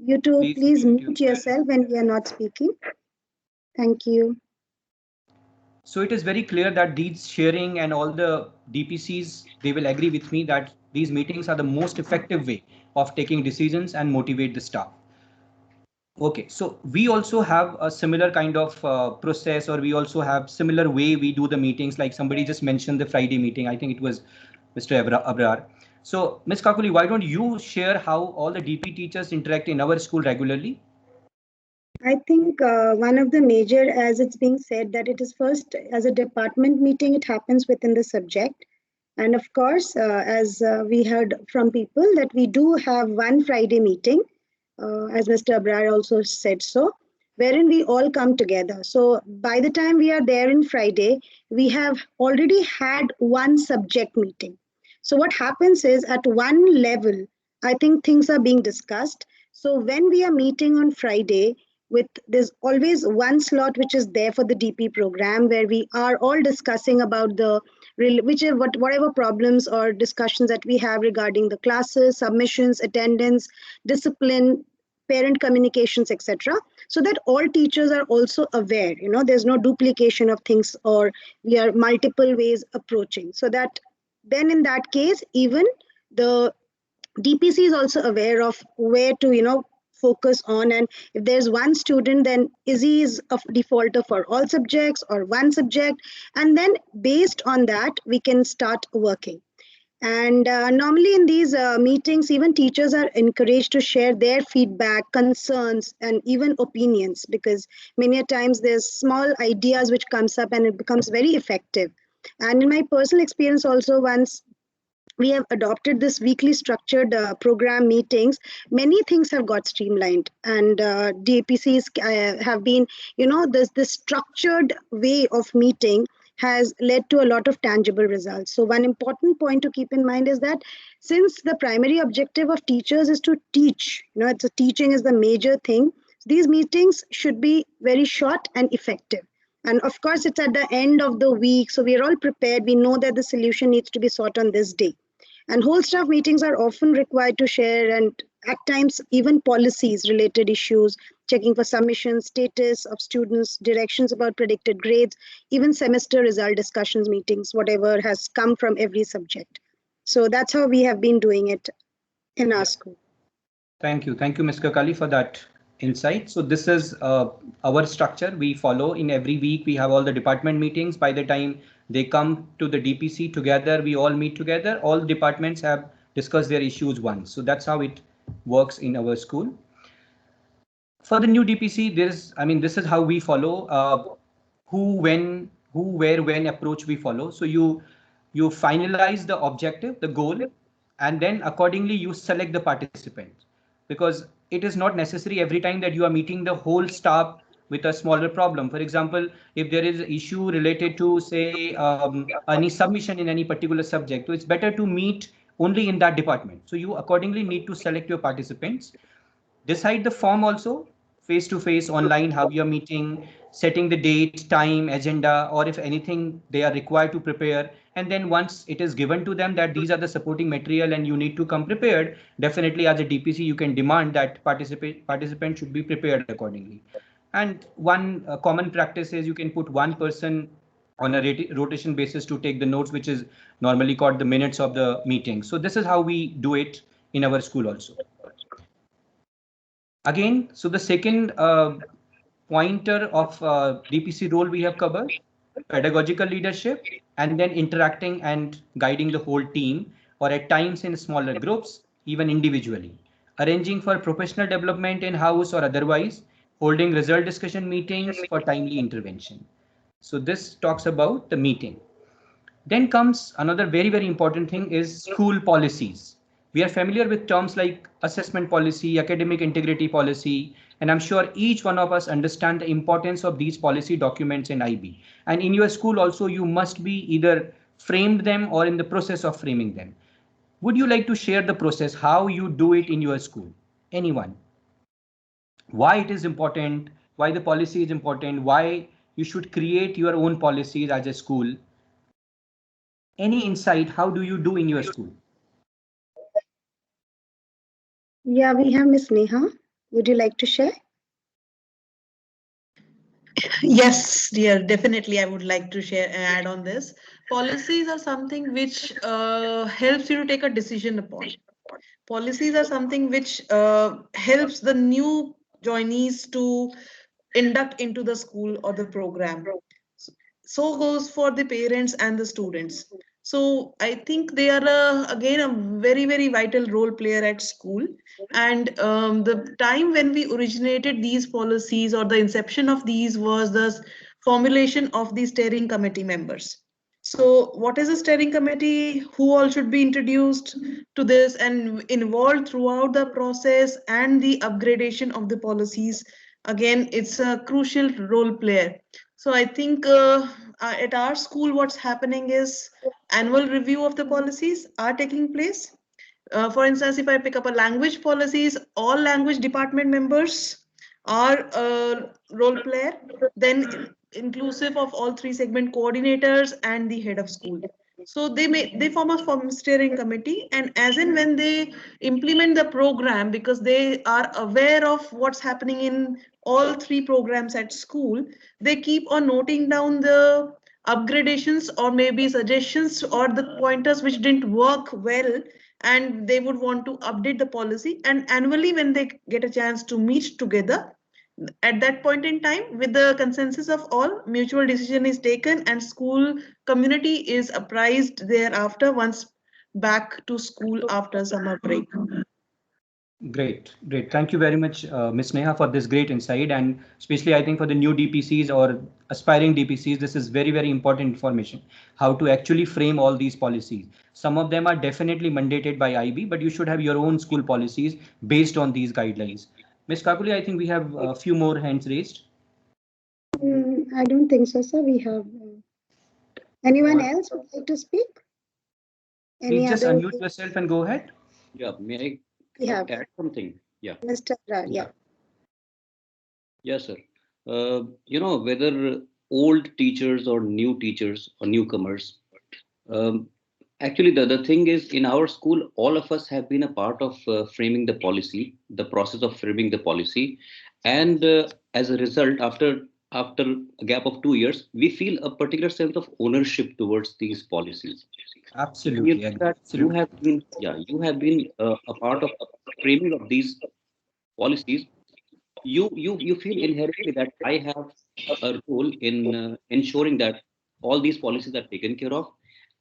you to please mute yourself when we are not speaking. Thank you. So it is very clear that these sharing and all the DPCs, they will agree with me that these meetings are the most effective way of taking decisions and motivate the staff. Okay, so we also have a similar kind of process, or we also have similar way we do the meetings. Like somebody just mentioned the Friday meeting. I think it was Mr. Abrar. So Ms. Kakuli, why don't you share how all the DP teachers interact in our school regularly? I think one of the major, as it's being said, that it is first as a department meeting, it happens within the subject. And of course, as we heard from people, that we do have one Friday meeting, as Mr. Abrar also said so, wherein we all come together. So by the time we are there in Friday, we have already had one subject meeting. So what happens is at one level, I think things are being discussed. So when we are meeting on Friday, there's always one slot which is there for the DP program where we are all discussing about whatever problems or discussions that we have regarding the classes, submissions, attendance, discipline, parent communications, etc. So that all teachers are also aware, there's no duplication of things, or we are multiple ways approaching. So that then in that case, even the DPC is also aware of where to, focus on, and if there's one student, then is he a defaulter for all subjects or one subject, and then based on that we can start working. And normally in these meetings, even teachers are encouraged to share their feedback, concerns, and even opinions, because many a times there's small ideas which comes up and it becomes very effective. And in my personal experience also, once we have adopted this weekly structured program meetings, many things have got streamlined, and DAPCs have been, this structured way of meeting has led to a lot of tangible results. So one important point to keep in mind is that since the primary objective of teachers is to teach, teaching is the major thing, these meetings should be very short and effective. And of course, it's at the end of the week, so we're all prepared. We know that the solution needs to be sought on this day. And whole staff meetings are often required to share and at times even policies related issues, checking for submissions, status of students, directions about predicted grades, even semester result discussions meetings, whatever has come from every subject. So that's how we have been doing it in our school. Thank you. Thank you, Ms. Kakali, for that insight. So this is our structure we follow. In every week, we have all the department meetings. By the time they come to the DPC together, we all meet together. All departments have discussed their issues once. So that's how it works in our school. For the new DPC, this is how we follow who, when, who, where, when approach we follow. So you finalize the objective, the goal, and then accordingly you select the participants, because it is not necessary every time that you are meeting the whole staff with a smaller problem. For example, if there is an issue related to, say, any submission in any particular subject, so it's better to meet only in that department. So you accordingly need to select your participants, decide the form also, face to face, online, how you're meeting, setting the date, time, agenda, or if anything they are required to prepare. And then once it is given to them that these are the supporting material and you need to come prepared, definitely as a DPC you can demand that participant should be prepared accordingly. And one common practice is you can put one person on a rotation basis to take the notes, which is normally called the minutes of the meeting. So this is how we do it in our school also. Again, so the second pointer of DPC role we have covered, pedagogical leadership, and then interacting and guiding the whole team, or at times in smaller groups, even individually, arranging for professional development in house or otherwise, holding result discussion meetings for timely intervention. So this talks about the meeting. Then comes another very, very important thing is school policies. We are familiar with terms like assessment policy, academic integrity policy, and I'm sure each one of us understand the importance of these policy documents in IB. And in your school also, you must be either framed them or in the process of framing them. Would you like to share the process, how you do it in your school? Anyone? Why it is important, why the policy is important, why you should create your own policies as a school? Any insight, how do you do in your school? Yeah, we have Miss Neha. Would you like to share? Yes, dear, definitely I would like to share and add on this. Policies are something which helps you to take a decision upon. Policies are something which helps the new joinees to induct into the school or the program. So goes for the parents and the students. So I think they are again a very, very vital role player at school. And the time when we originated these policies or the inception of these was the formulation of the steering committee members. So what is a steering committee? Who all should be introduced to this and involved throughout the process and the upgradation of the policies? Again, it's a crucial role player. So I think at our school, what's happening is annual review of the policies are taking place. For instance, if I pick up a language policies, all language department members are a role player, then inclusive of all three segment coordinators and the head of school. So they form a steering committee, and as and when they implement the program, because they are aware of what's happening in all three programs at school, they keep on noting down the upgradations or maybe suggestions or the pointers which didn't work well, and they would want to update the policy. And annually when they get a chance to meet together, at that point in time, with the consensus of all, mutual decision is taken and school community is apprised thereafter once back to school after summer break. Great, great. Thank you very much, Ms. Neha, for this great insight. And especially, I think for the new DPCs or aspiring DPCs, this is very, very important information, how to actually frame all these policies. Some of them are definitely mandated by IB, but you should have your own school policies based on these guidelines. Ms. Kakuli, I think we have a few more hands raised. I don't think so, sir. We have anyone else would like to speak? Please just unmute yourself and go ahead. Yeah, may I have add something? Yeah. Mr. Ra, yeah. Yes, sir. You know, whether old teachers or new teachers or newcomers. Um, Actually, the thing is, in our school, all of us have been a part of framing the policy, the process of framing the policy, and as a result, after a gap of 2 years, we feel a particular sense of ownership towards these policies. If you Absolutely know agree. that you Absolutely. have been, yeah, you have been a part of framing of these policies, you feel inherently that I have a role in ensuring that all these policies are taken care of,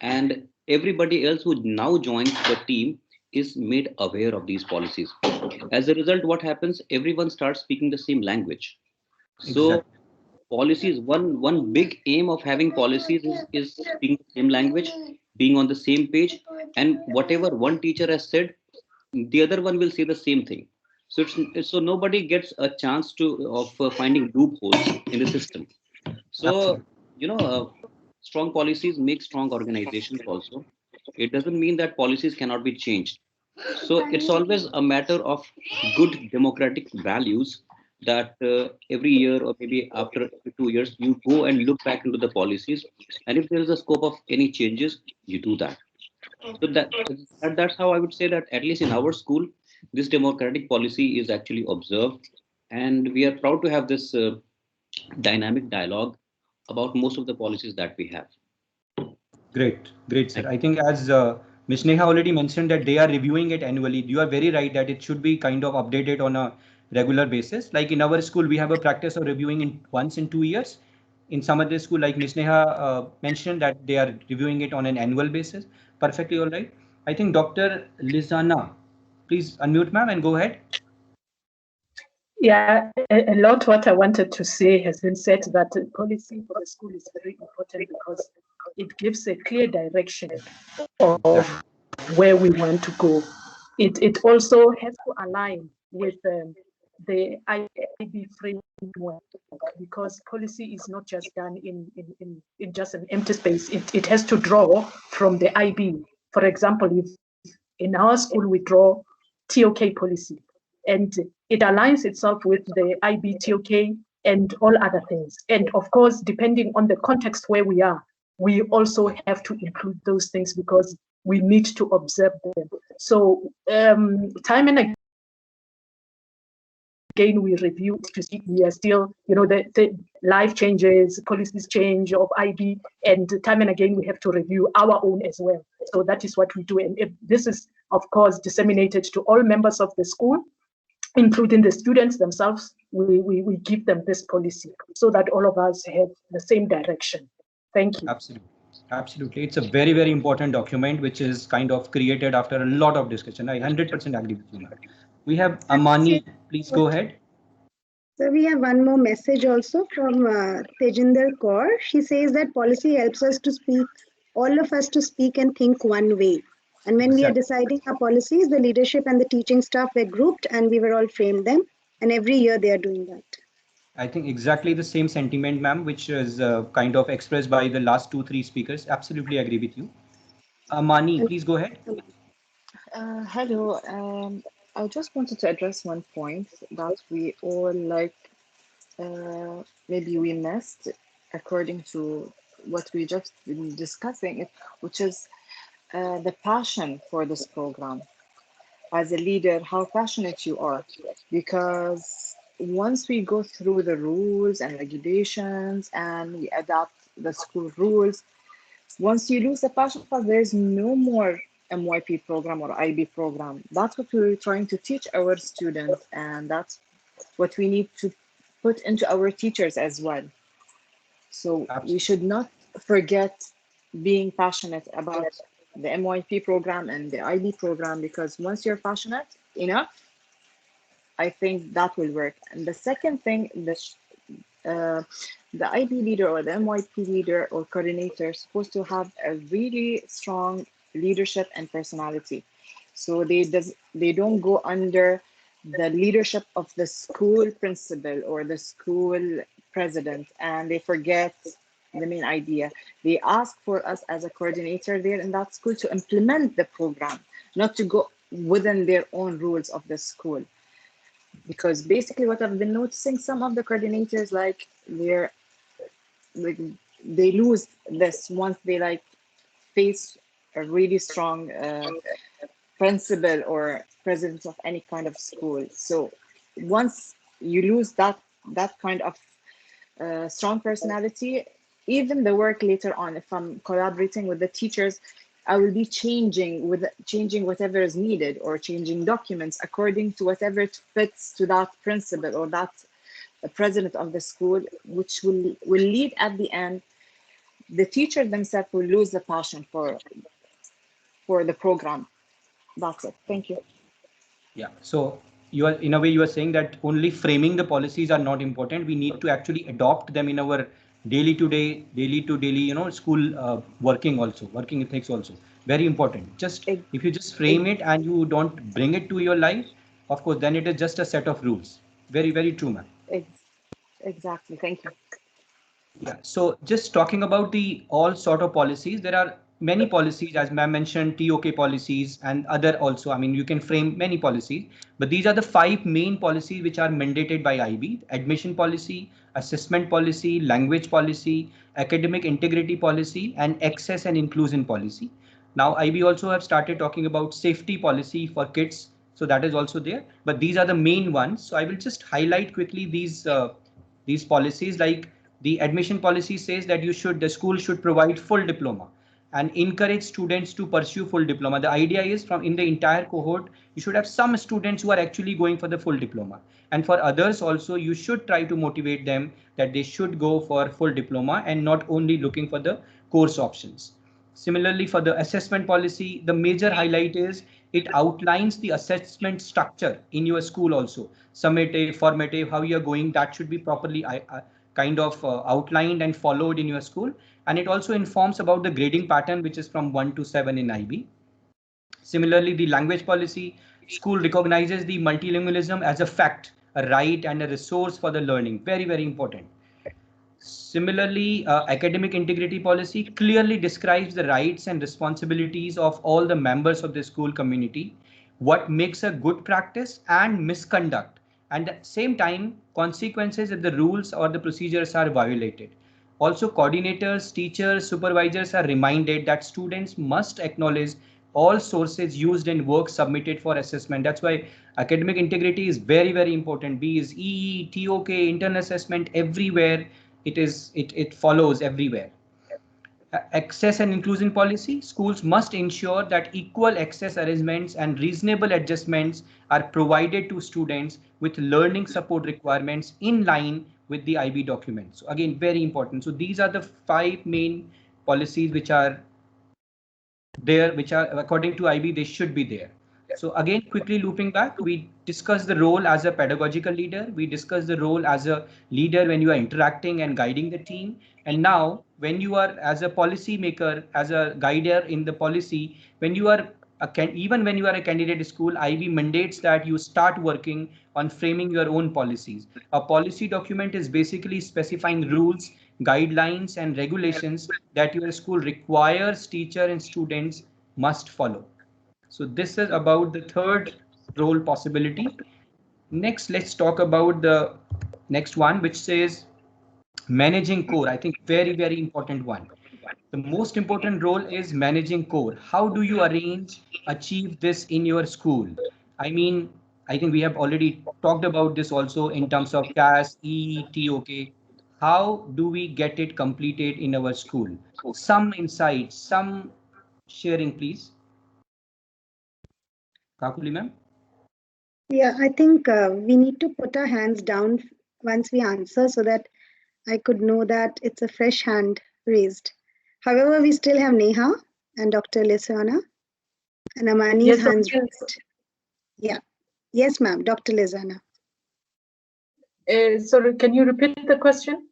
and everybody else who now joins the team is made aware of these policies. As a result, what happens? Everyone starts speaking the same language. So Exactly. policies, one big aim of having policies is speaking the same language, being on the same page, and whatever one teacher has said, the other one will say the same thing. So so nobody gets a chance to of finding loopholes in the system. So Absolutely. strong policies make strong organizations also. It doesn't mean that policies cannot be changed. So it's always a matter of good democratic values that every year or maybe after every 2 years you go and look back into the policies, and if there is a scope of any changes, you do that. So that's how I would say that at least in our school, this democratic policy is actually observed, and we are proud to have this dynamic dialogue about most of the policies that we have. Great, great, sir. Thank I think as Ms. Neha already mentioned that they are reviewing it annually. You are very right that it should be kind of updated on a regular basis. Like in our school, we have a practice of reviewing in once in 2 years. In some other school, like Ms. Neha mentioned that they are reviewing it on an annual basis. Perfectly all right. I think Dr. Lizana, please unmute ma'am and go ahead. Yeah, a lot what I wanted to say has been said that policy for the school is very important because it gives a clear direction of Exactly. where we want to go. It also has to align with the IB framework because policy is not just done in just an empty space. It has to draw from the IB. For example, if in our school we draw TOK policy, and it aligns itself with the IB TOK and all other things. And of course, depending on the context where we are, we also have to include those things because we need to observe them. So time and again, we review to see we are still, the life changes, policies change of IB, and time and again, we have to review our own as well. So that is what we do. And if this is, of course, disseminated to all members of the school, including the students themselves, we give them this policy so that all of us have the same direction. Thank you. Absolutely. Absolutely. It's a very, very important document which is kind of created after a lot of discussion. I 100% agree with you, ma'am. We have Amani. Please go ahead. So we have one more message also from Tejinder Kaur. She says that policy helps us to speak, all of us to speak and think one way. And when we are Exactly. deciding our policies, the leadership and the teaching staff were grouped and we were all framed them. And every year they are doing that. I think exactly the same sentiment, ma'am, which is kind of expressed by the last two, three speakers. Absolutely agree with you. Mani, And please go ahead. Hello. I just wanted to address one point that we all maybe we missed according to what we just been discussing, which is the passion for this program. As a leader, how passionate you are, because once we go through the rules and regulations and we adapt the school rules, once you lose the passion for, there's no more MYP program or IB program. That's what we're trying to teach our students, and that's what we need to put into our teachers as well. So we Absolutely. should not forget being passionate about the MYP program and the IB program, because once you're passionate enough, I think that will work. And the second thing, uh, the IB leader or the MYP leader or coordinator is supposed to have a really strong leadership and personality. So they don't go under the leadership of the school principal or the school president, and they forget the main idea. They ask for us as a coordinator there in that school to implement the program, not to go within their own rules of the school. Because basically what I've been noticing, some of the coordinators, like they're like they lose this once they like face a really strong principal or president of any kind of school. So once you lose that kind of strong personality, even the work later on, if I'm collaborating with the teachers, I will be changing whatever is needed or changing documents according to whatever fits to that principal or that president of the school, which will lead at the end the teacher themselves will lose the passion for the program. That's it. Thank you. Yeah. So you are, in a way, you are saying that only framing the policies are not important. We need to actually adopt them in our daily to daily, school working ethics also. Very important. Just Ex- if you just frame it and you don't bring it to your life, of course, then it is just a set of rules. Very, very true, man. ex- exactly. Thank you. Yeah, so just talking about the all sort of policies, there are many policies, as ma'am mentioned, TOK policies and other also. I mean, you can frame many policies, but these are the five main policies which are mandated by IB: admission policy, assessment policy, language policy, academic integrity policy, and access and inclusion policy. Now, IB also have started talking about safety policy for kids. So that is also there, but these are the main ones. So I will just highlight quickly these policies. Like the admission policy says that the school should provide full diploma and encourage students to pursue full diploma. The idea is from in the entire cohort, you should have some students who are actually going for the full diploma. And for others also, you should try to motivate them that they should go for full diploma and not only looking for the course options. Similarly, for the assessment policy, the major highlight is it outlines the assessment structure in your school also. Summative, formative, how you are going, that should be properly kind of outlined and followed in your school. And it also informs about the grading pattern, which is from 1 to 7 in IB. Similarly, the language policy, school recognizes the multilingualism as a fact, a right and a resource for the learning. Very, very important. Similarly, academic integrity policy clearly describes the rights and responsibilities of all the members of the school community, what makes a good practice and misconduct, and at the same time, consequences if the rules or the procedures are violated. Also, coordinators, teachers, supervisors are reminded that students must acknowledge all sources used in work submitted for assessment. That's why academic integrity is very, very important. Be is EE, TOK, internal assessment, everywhere it follows everywhere. Access and inclusion policy, schools must ensure that equal access arrangements and reasonable adjustments are provided to students with learning support requirements in line with the IB documents. So again, very important. So these are the five main policies which are there, which are according to IB, they should be there. So again, quickly looping back, we discussed the role as a pedagogical leader. We discussed the role as a leader when you are interacting and guiding the team. And now when you are as a policy maker, as a guider in the policy, when you are even when you are a candidate school, IB mandates that you start working on framing your own policies. A policy document is basically specifying rules, guidelines, and regulations that your school requires teacher and students must follow. So this is about the third role possibility. Next, let's talk about the next one, which says managing core. I think very, very important one. The most important role is managing core. How do you achieve this in your school? I mean, I think we have already talked about this also in terms of CAS, EETOK. How do we get it completed in our school? Some insights, some sharing, please. Kakuli ma'am? Yeah, I think we need to put our hands down once we answer so that I could know that it's a fresh hand raised. However, we still have Neha and Dr. Lisana and Amani's Yes, hands raised. Yeah. Yes, ma'am, Dr. Lisana. Sorry, can you repeat the question?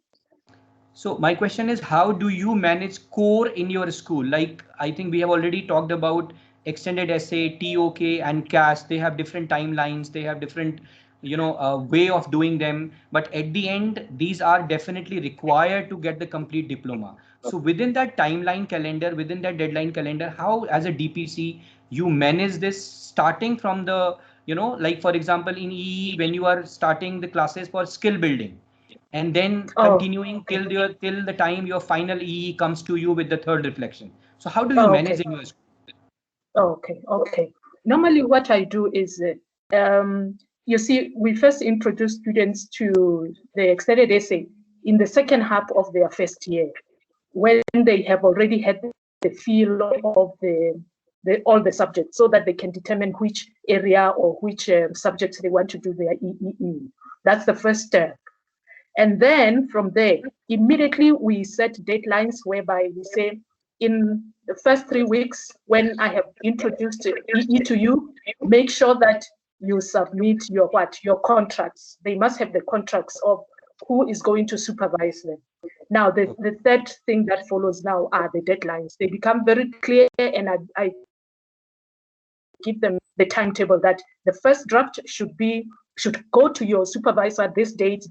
So my question is, how do you manage core in your school? Like, I think we have already talked about extended essay, TOK, and CAS. They have different timelines. They have different, way of doing them. But at the end, these are definitely required to get the complete diploma. So within that timeline calendar, within that deadline calendar, how as a DPC you manage this starting from the, like for example in EE when you are starting the classes for skill building, and then continuing till the time your final EE comes to you with the third reflection. So how do you manage in your school? Okay. Normally, what I do is, you see, we first introduce students to the extended essay in the second half of their first year, when they have already had the feel of all the subjects, so that they can determine which area or which subjects they want to do their EE. That's the first step. And then from there, immediately we set deadlines whereby we say, in the first 3 weeks, when I have introduced EE to you, make sure that you submit your contracts. They must have the contracts of who is going to supervise them. Now, the third thing that follows now are the deadlines. They become very clear, and I give them the timetable that the first draft should go to your supervisor this date.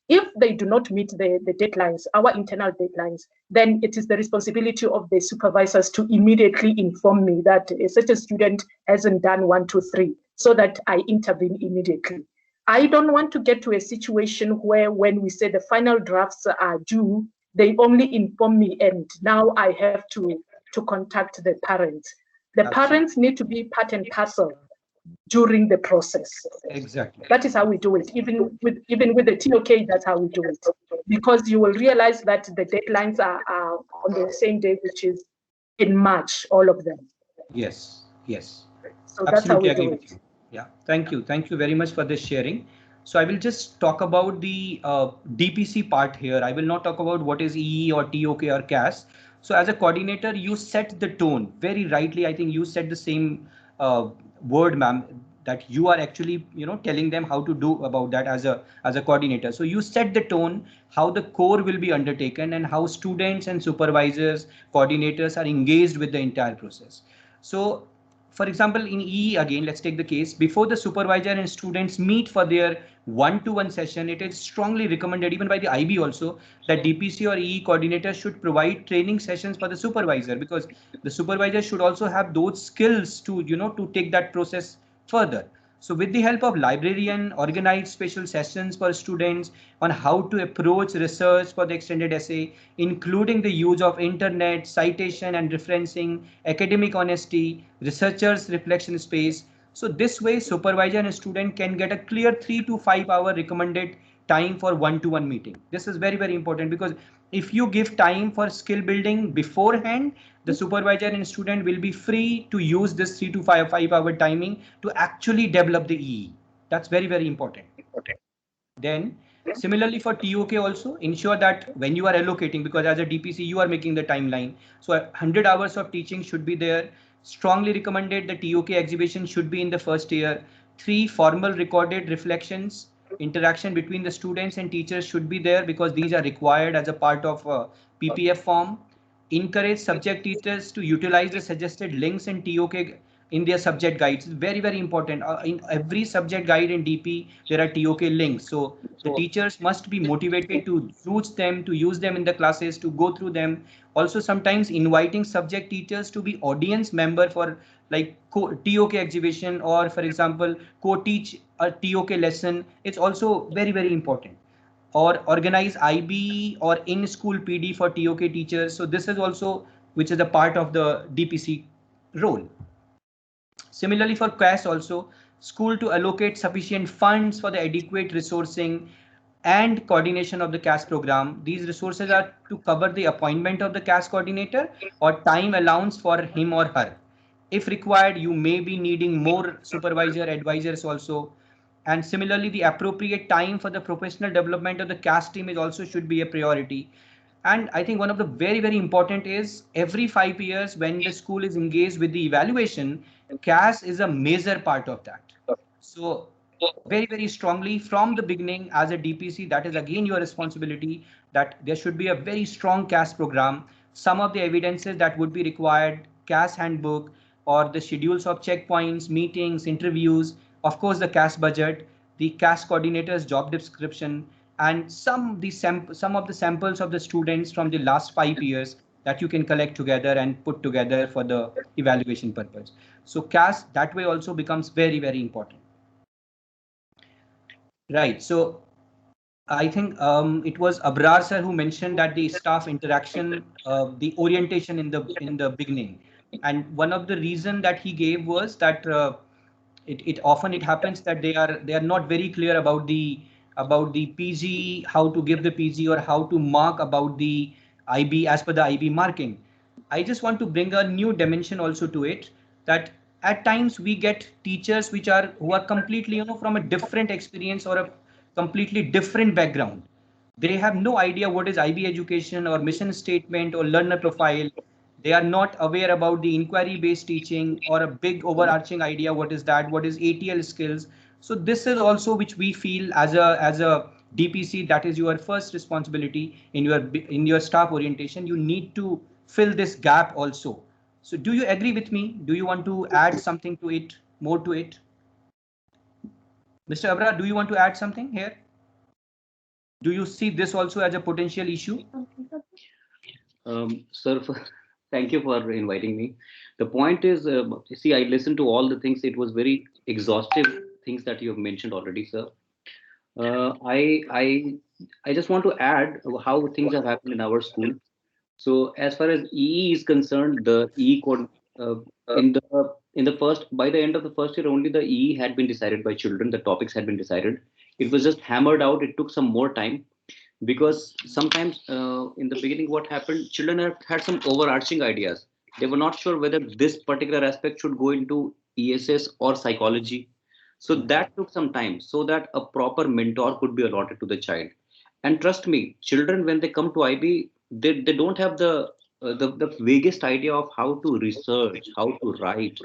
If they do not meet the deadlines, our internal deadlines, then it is the responsibility of the supervisors to immediately inform me that such a student hasn't done 1, 2, 3, so that I intervene immediately. I don't want to get to a situation where when we say the final drafts are due, they only inform me and now I have to contact the parents. The parents need to be part and parcel during the process. Exactly. That is how we do it. Even with the TOK, that's how we do it. Because you will realize that the deadlines are on the same day, which is in March, all of them. Yes. So that's how Absolutely we agree do with it. you. Yeah. Thank you very much for this sharing. So I will just talk about the DPC part here. I will not talk about what is EE or TOK or CAS. So as a coordinator, you set the tone very rightly. I think you said the same word, ma'am, that you are actually telling them how to do about that as a coordinator. So you set the tone, how the core will be undertaken, and how students and supervisors, coordinators are engaged with the entire process. So for example, in EE again, let's take the case. Before the supervisor and students meet for their one-to-one session, it is strongly recommended, even by the IB also, that DPC or EE coordinator should provide training sessions for the supervisor, because the supervisor should also have those skills to, to take that process further. So with the help of librarian, organize special sessions for students on how to approach research for the extended essay, including the use of internet, citation and referencing, academic honesty, researchers reflection space. So this way supervisor and student can get a clear 3 to 5 hour recommended time for one-to-one meeting. This is very, very important, because if you give time for skill building beforehand, the supervisor and student will be free to use this 3 to 5 hour timing to actually develop the EE. That's very, very important. Then similarly for TOK also, ensure that when you are allocating, because as a DPC you are making the timeline, so 100 hours of teaching should be there. Strongly recommended the TOK exhibition should be in the first year. 3 formal recorded reflections, interaction between the students and teachers should be there, because these are required as a part of PPF form. Encourage subject teachers to utilize the suggested links in TOK in their subject guides. It's very, very important. In every subject guide in DP, there are TOK links. So the teachers must be motivated to use them in the classes, to go through them. Also, sometimes inviting subject teachers to be audience member for like TOK exhibition, or for example, co-teach a TOK lesson. It's also very, very important. Or organize IB or in-school PD for TOK teachers. So this is also, which is a part of the DPC role. Similarly for CAS also, school to allocate sufficient funds for the adequate resourcing and coordination of the CAS program. These resources are to cover the appointment of the CAS coordinator or time allowance for him or her. If required, you may be needing more supervisor advisors also. And similarly, the appropriate time for the professional development of the CAS team is also should be a priority. And I think one of the very, very important is every 5 years when the school is engaged with the evaluation, CAS is a major part of that. So very, very strongly from the beginning as a DPC, that is again your responsibility, that there should be a very strong CAS program. Some of the evidences that would be required, CAS handbook, or the schedules of checkpoints, meetings, interviews, of course the CAS budget, the CAS coordinator's job description, and some of the samples of the students from the last 5 years that you can collect together and put together for the evaluation purpose. So CAS that way also becomes very, very important. Right. So I think it was Abrar sir who mentioned that the staff interaction, the orientation in the beginning, and one of the reason that he gave was that it often it happens that they are not very clear about the PG, how to give the PG or how to mark about the IB as per the IB marking. I just want to bring a new dimension also to it, that at times we get teachers which are who are completely from a different experience or a completely different background. They have no idea what is IB education or mission statement or learner profile. They are not aware about the inquiry based teaching or a big overarching idea what is that, what is ATL skills. So this is also which we feel as a DPC, that is your first responsibility in your staff orientation. You need to fill this gap also. So do you agree with me? Do you want to add something to it, more to it? Mr. Abra, do you want to add something here? Do you see this also as a potential issue? Sir, thank you for inviting me. The point is, see, I listened to all the things. It was very exhaustive things that you have mentioned already, sir. Uh, I, I, I just want to add how things have happened in our school. So as far as EE is concerned, the EE code uh, in the first by the end of the first year only the EE had been decided by children. The topics had been decided. It was just hammered out. It took some more time because sometimes in the beginning what happened, children had some overarching ideas. They were not sure whether this particular aspect should go into ESS or psychology. So that took some time so that a proper mentor could be allotted to the child. And trust me, children when they come to IB, they don't have the vaguest idea of how to research, how to write,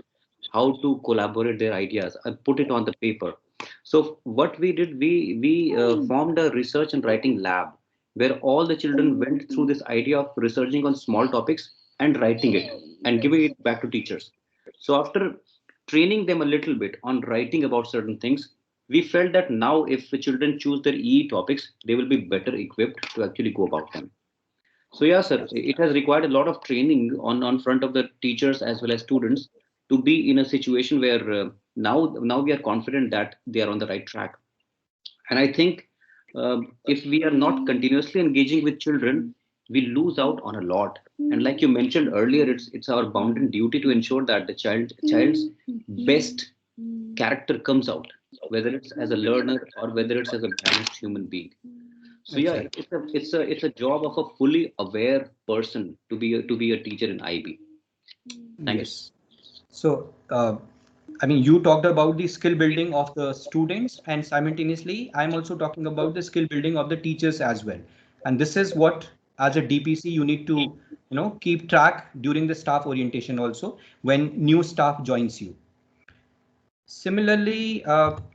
how to collaborate their ideas and put it on the paper. So what we did, we formed a research and writing lab where all the children went through this idea of researching on small topics and writing it and giving it back to teachers. So after training them a little bit on writing about certain things, we felt that now if the children choose their EE topics, they will be better equipped to actually go about them. So yeah, sir, it has required a lot of training on front of the teachers as well as students to be in a situation where now we are confident that they are on the right track. And I think if we are not continuously engaging with children, we lose out on a lot. And like you mentioned earlier, it's our bounden duty to ensure that the child's best character comes out, whether it's as a learner or whether it's as a balanced human being. So yeah, Exactly. it's a job of a fully aware person to be a teacher in IB. Thank you, sir. Yes. So, I mean, you talked about the skill building of the students, and simultaneously, I'm also talking about the skill building of the teachers as well. And this is what, as a DPC, you need to, keep track during the staff orientation also when new staff joins you. Similarly,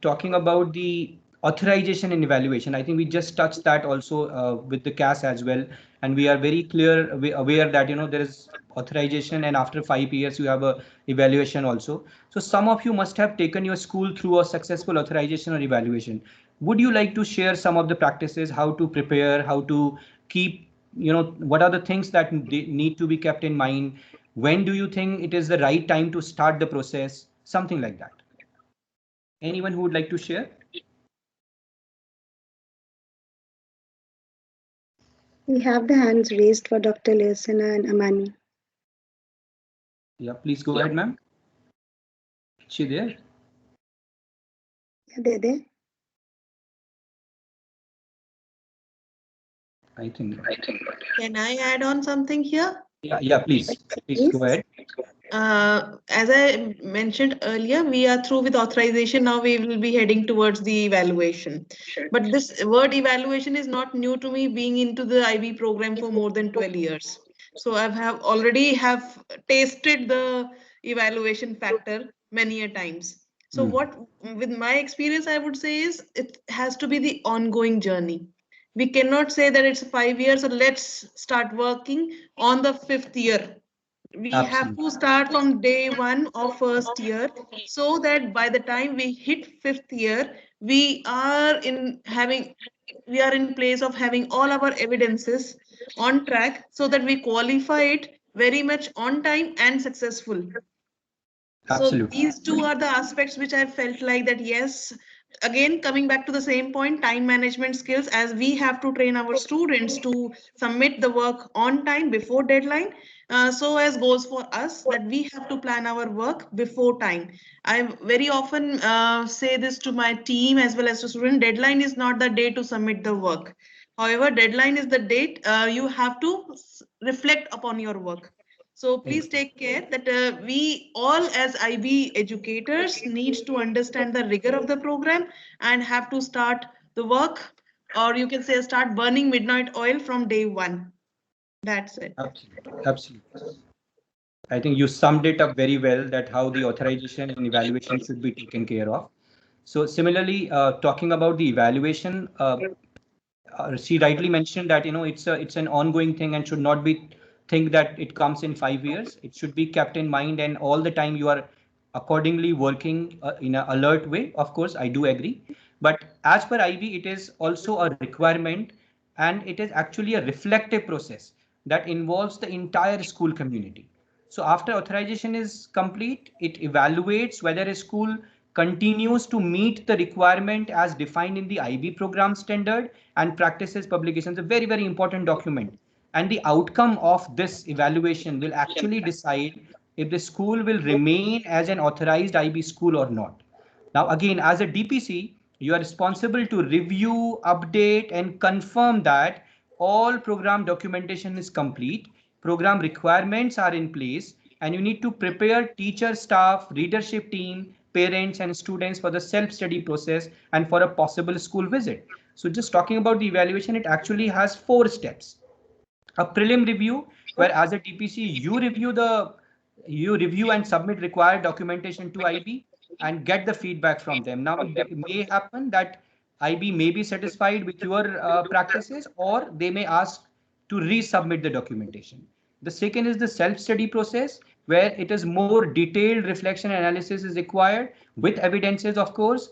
talking about the authorization and evaluation, I think we just touched that also with the CAS as well, and we are very clear, aware that there is authorization, and after 5 years you have a evaluation also. So some of you must have taken your school through a successful authorization or evaluation. Would you like to share some of the practices, how to prepare, how to keep, what are the things that need to be kept in mind? When do you think it is the right time to start the process? Something like that. Anyone who would like to share? We have the hands raised for Dr. Leosana and Amani. Yeah, please go ahead, ma'am. Is she there? Yeah, they're there. I think. Can I add on something here? Yeah, please. Please go ahead. As I mentioned earlier, we are through with authorization. Now we will be heading towards the evaluation. But this word evaluation is not new to me, being into the IB program for more than 12 years. So I've already have tasted the evaluation factor many a times. So what, with my experience, I would say is it has to be the ongoing journey. We cannot say that it's 5 years, so let's start working on the fifth year. We have to Absolutely. start from day one of first year, so that by the time we hit fifth year, we are in place of having all our evidences on track, so that we qualify it very much on time and successful. So Absolutely. these two are the aspects which I felt like that yes, again, coming back to the same point, time management skills, as we have to train our students to submit the work on time before deadline. So as goes for us that we have to plan our work before time. I very often say this to my team as well as to student: deadline is not the day to submit the work. However, deadline is the date you have to reflect upon your work. So please take care that we all as IB educators needs to understand the rigor of the program and have to start the work, or you can say start burning midnight oil from day one. That's it. Absolutely. Absolutely. I think you summed it up very well, that how the authorization and evaluation should be taken care of. So similarly, talking about the evaluation, she rightly mentioned that it's an ongoing thing and should not be think that it comes in 5 years. It should be kept in mind, and all the time you are accordingly working in an alert way. Of course, I do agree, but as per IB, it is also a requirement, and it is actually a reflective process that involves the entire school community. So after authorization is complete, it evaluates whether a school continues to meet the requirement as defined in the IB program standard and practices publications, a very, very important document. And the outcome of this evaluation will actually decide if the school will remain as an authorized IB school or not. Now, again, as a DPC, you are responsible to review, update, and confirm that all program documentation is complete, program requirements are in place, and you need to prepare teacher, staff, leadership team, parents, and students for the self-study process and for a possible school visit. So just talking about the evaluation, it actually has 4 steps: a prelim review, where as a TPC you review and submit required documentation to IB and get the feedback from them. Now it may happen that IB may be satisfied with your practices, or they may ask to resubmit the documentation. The second is the self-study process, where it is more detailed reflection analysis is required with evidences, of course.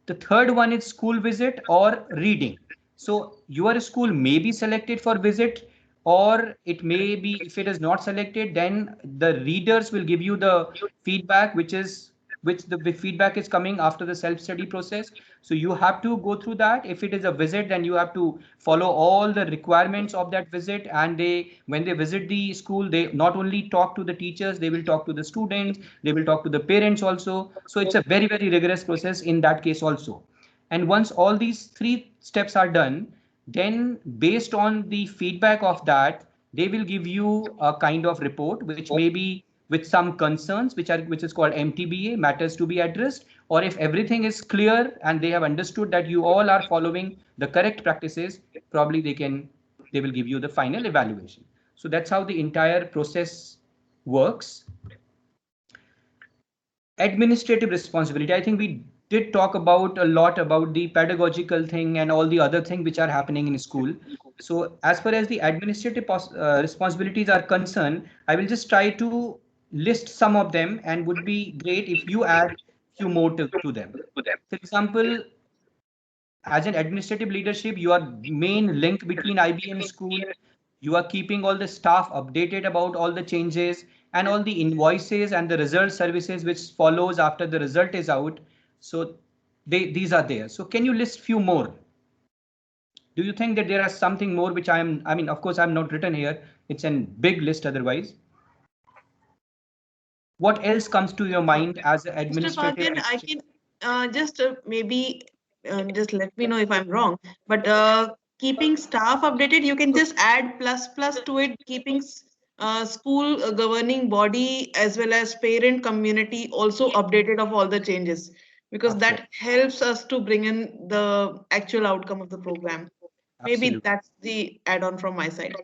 The third one is school visit or reading. So your school may be selected for visit, or it may be, if it is not selected, then the readers will give you the feedback, which the feedback is coming after the self-study process. So you have to go through that. If it is a visit, then you have to follow all the requirements of that visit. And when they visit the school, they not only talk to the teachers, they will talk to the students, they will talk to the parents also. So it's a very, very rigorous process in that case also. And once all these 3 steps are done, then based on the feedback of that, they will give you a kind of report, which may be with some concerns, which is called MTBA, matters to be addressed, or if everything is clear and they have understood that you all are following the correct practices, probably they will give you the final evaluation. So that's how the entire process works. Administrative responsibility. I think we did talk about a lot about the pedagogical thing and all the other things which are happening in school. So as far as the administrative responsibilities are concerned, I will just try to list some of them, and would be great if you add few more to them. For example, as an administrative leadership, you are main link between IB and school. You are keeping all the staff updated about all the changes and all the invoices and the result services which follows after the result is out. So these are there. So can you list few more? Do you think that there are something more which I mean, of course, I'm not written here. It's a big list otherwise. What else comes to your mind as an Mr. administrative? Pargaien, I can just maybe just let me know if I'm wrong, but keeping staff updated, you can just add plus to it, keeping school governing body as well as parent community also updated of all the changes, because that helps us to bring in the actual outcome of the program. Maybe that's the add-on from my side.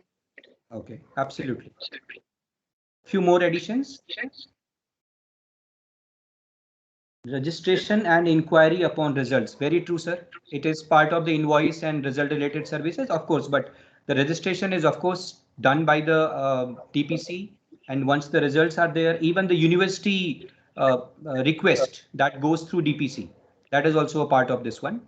Okay, absolutely. Few more additions. Registration and inquiry upon results. Very true, sir. It is part of the invoice and result related services, of course, but the registration is, of course, done by the TPC. And once the results are there, even the university request that goes through DPC, that is also a part of this one.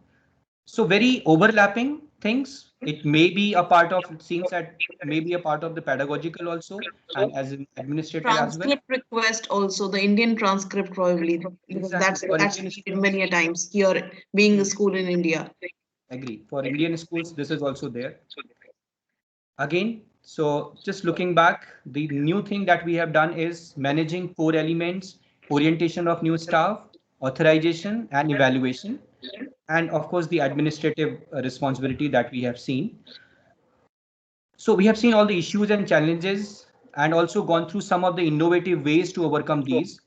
So very overlapping things. It may be a part of, it seems that may be a part of the pedagogical also, and as an administrative as well. Transcript request also, the Indian transcript probably, because Exactly. For that's Indian needed schools, many a times here, being a school in India. agree. For Indian schools, this is also there. Again, so just looking back, the new thing that we have done is managing core elements, orientation of new staff, authorization and evaluation, and of course the administrative responsibility that we have seen. So we have seen all the issues and challenges and also gone through some of the innovative ways to overcome these.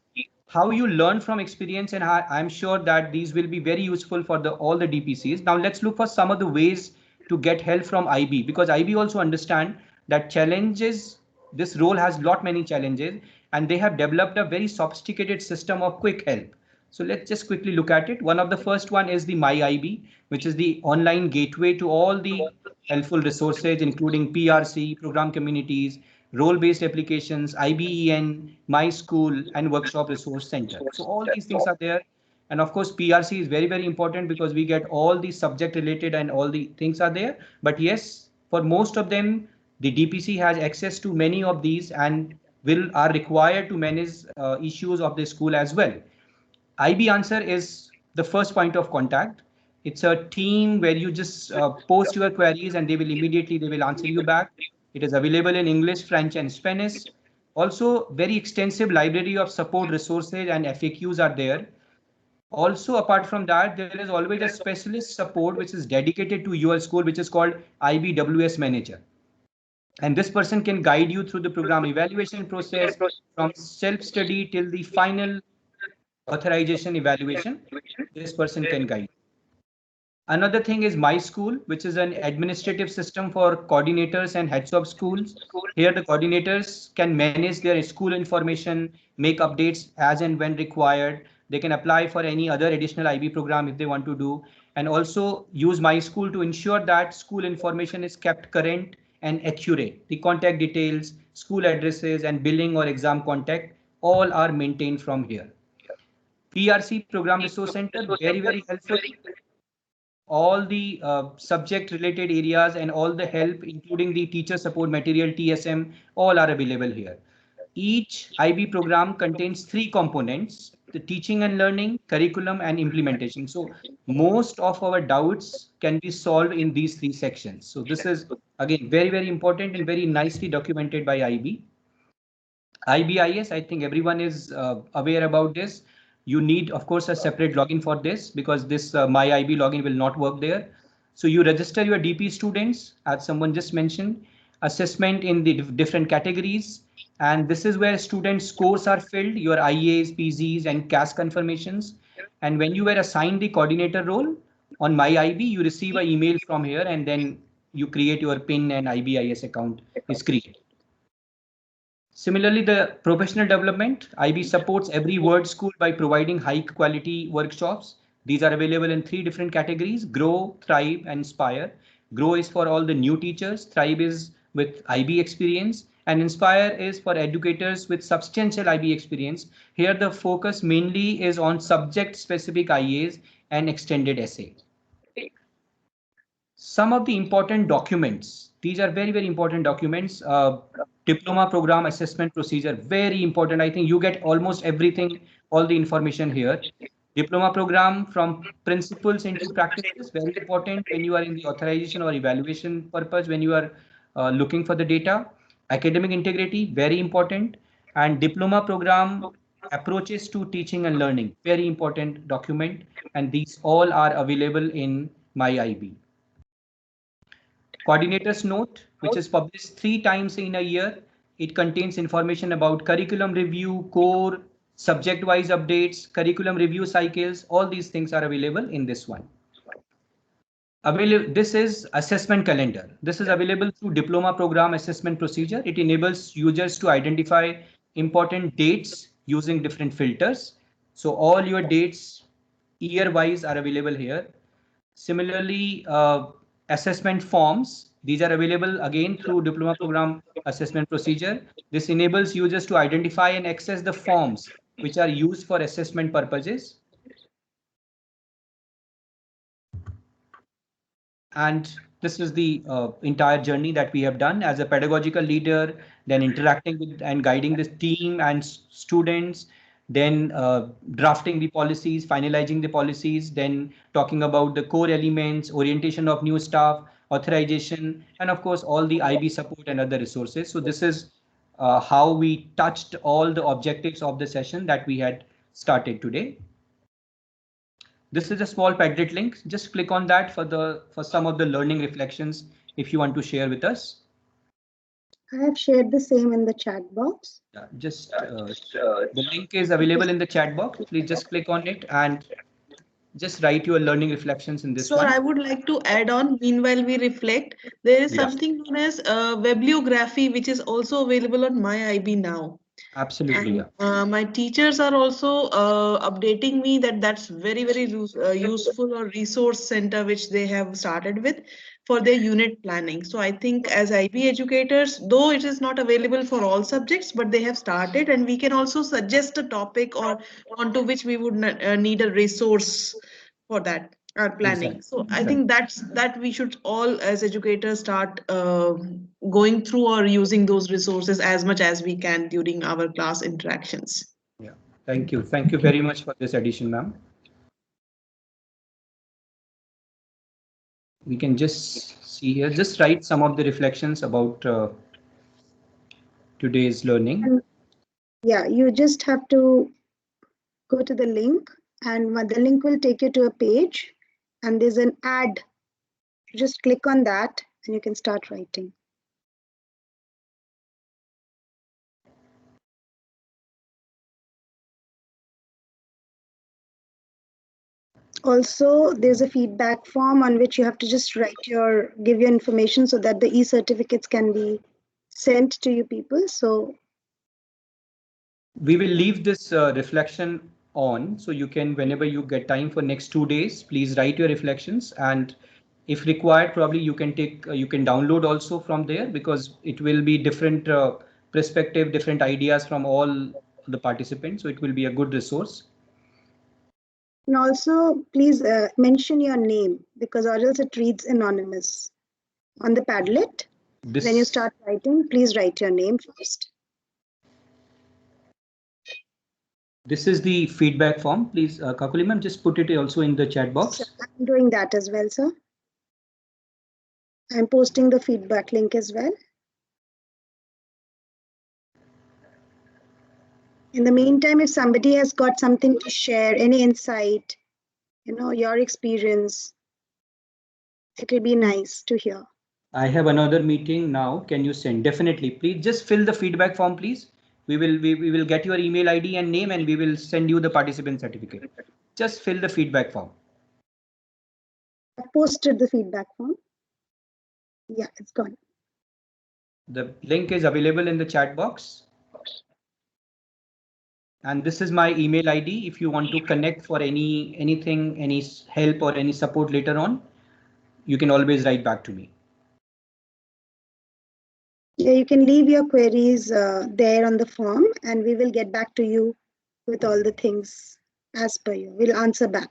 How you learn from experience, and I'm sure that these will be very useful for all the DPCs. Now let's look for some of the ways to get help from IB, because IB also understand that challenges, this role has lot many challenges, and they have developed a very sophisticated system of quick help. So let's just quickly look at it. One of the first one is the MyIB, which is the online gateway to all the helpful resources, including PRC, program communities, role-based applications, IBEN, My School, and Workshop Resource Center. So all these things are there. And of course, PRC is very, very important because we get all the subject related and all the things are there. But yes, for most of them, the DPC has access to many of these and are required to manage issues of the school as well. IB Answer is the first point of contact. It's a team where you just post your queries and they will answer you back. It is available in English, French, and Spanish. Also, very extensive library of support resources and FAQs are there. Also, apart from that, there is always a specialist support which is dedicated to your school, which is called IBWS Manager. And this person can guide you through the program evaluation process from self-study till the final authorization evaluation. This person can guide. Another thing is My School, which is an administrative system for coordinators and heads of schools. Here the coordinators can manage their school information, make updates as and when required. They can apply for any other additional IB program if they want to do, and also use My School to ensure that school information is kept current and accurate. The contact details, school addresses, and billing or exam contact all are maintained from here. PRC Program Resource Center, very, very helpful. All the subject related areas and all the help, including the teacher support material, TSM, all are available here. Each IB program contains three components: the teaching and learning, curriculum, and implementation. So most of our doubts can be solved in these three sections. So this is again very, very important and very nicely documented by IB. IBIS, I think everyone is aware about this. You need, of course, a separate login for this because this My IB login will not work there. So you register your DP students, as someone just mentioned, assessment in the different categories. And this is where student scores are filled, your IAs, PZs, and CAS confirmations. And when you were assigned the coordinator role on My IB, you receive an email from here and then you create your PIN and IBIS account is created. Similarly, the professional development, IB supports every word school by providing high quality workshops. These are available in three different categories: Grow, Thrive, and Inspire. Grow is for all the new teachers, Thrive is with IB experience, and Inspire is for educators with substantial IB experience. Here the focus mainly is on subject specific IAs and extended essay. Some of the important documents, these are very, very important documents. Diploma program assessment procedure, very important. I think you get almost everything, all the information here. Diploma program from principles into practices, very important when you are in the authorization or evaluation purpose, when you are looking for the data. Academic integrity, very important. And diploma program approaches to teaching and learning, very important document. And these all are available in My IB. Coordinator's note, which is published 3 times in a year. It contains information about curriculum review, core, subject-wise updates, curriculum review cycles. All these things are available in this one. This is assessment calendar. This is available through diploma program assessment procedure. It enables users to identify important dates using different filters. So all your dates year-wise are available here. Similarly, assessment forms, these are available again through diploma program assessment procedure. This enables users to identify and access the forms which are used for assessment purposes. And this is the entire journey that we have done as a pedagogical leader, then interacting with and guiding this team and students, then drafting the policies, finalizing the policies, then talking about the core elements, orientation of new staff, authorization, and of course all the IB support and other resources. So this is how we touched all the objectives of the session that we had started today. This is a small Padlet link. Just click on that for some of the learning reflections if you want to share with us. I have shared the same in the chat box. Yeah, just the link is available in the chat box. Please just click on it and just write your learning reflections in this So one. I would like to add on, meanwhile we reflect, there is Yeah. something known as bibliography, which is also available on my IB now. Absolutely. And my teachers are also updating me that that's very useful or resource center which they have started with for their unit planning. So I think as IB educators, though it is not available for all subjects, but they have started, and we can also suggest a topic or onto which we would need a resource for that our planning. Exactly. So I think that we should all as educators start going through or using those resources as much as we can during our class interactions. Yeah. Thank you. Thank you very much for this addition, ma'am. We can just see here, just write some of the reflections about today's learning. And yeah, you just have to go to the link, and the link will take you to a page, and there's an ad. Just click on that and you can start writing. Also, there's a feedback form on which you have to just give your information so that the e-certificates can be sent to you people. So We will leave this reflection on, so you can, whenever you get time for next 2 days, please write your reflections, and if required, probably you can take you can download also from there, because it will be different perspective, different ideas from all the participants, so it will be a good resource. and also please mention your name, because or else it reads anonymous on the Padlet. When you start writing, please write your name first. This is the feedback form. Please, Kakuli ma'am, just put it also in the chat box. So I'm doing that as well, sir. I'm posting the feedback link as well. In the meantime, if somebody has got something to share, any insight, your experience, it will be nice to hear. I have another meeting now. Can you send? Definitely. Please just fill the feedback form, please. We will get your email ID and name, and we will send you the participant certificate. Just fill the feedback form. I've posted the feedback form. Yeah, it's gone. The link is available in the chat box. And this is my email ID. If you want to connect for anything, any help or any support later on, you can always write back to me. Yeah, you can leave your queries there on the form, and we will get back to you with all the things as per you. We'll answer back.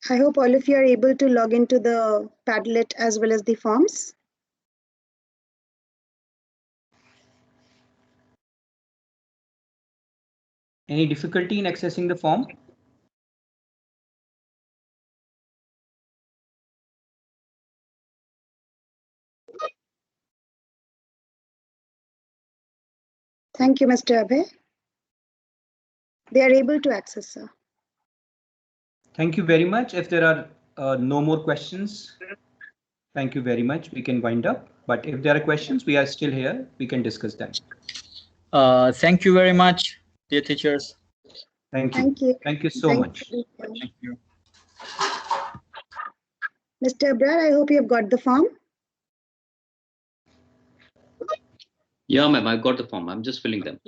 I hope all of you are able to log into the Padlet as well as the forms. Any difficulty in accessing the form? Thank you, Mr. Abhay. They are able to access, sir. Thank you very much. If there are no more questions, thank you very much. We can wind up. But if there are questions, we are still here. We can discuss them. Thank you very much, dear teachers. Thank you. Thank you. Thank you so much. Thank you. Mr. Abrar, I hope you have got the form. Yeah, ma'am, I've got the form. I'm just filling them.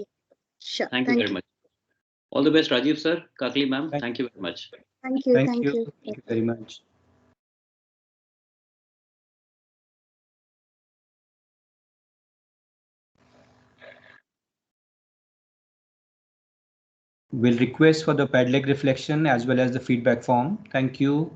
Sure. Thank you very much. All the best, Rajiv sir, Kakli ma'am. Thank you very much. Thank you. Thank you. Thank you very much. We'll request for the Padlet reflection as well as the feedback form. Thank you.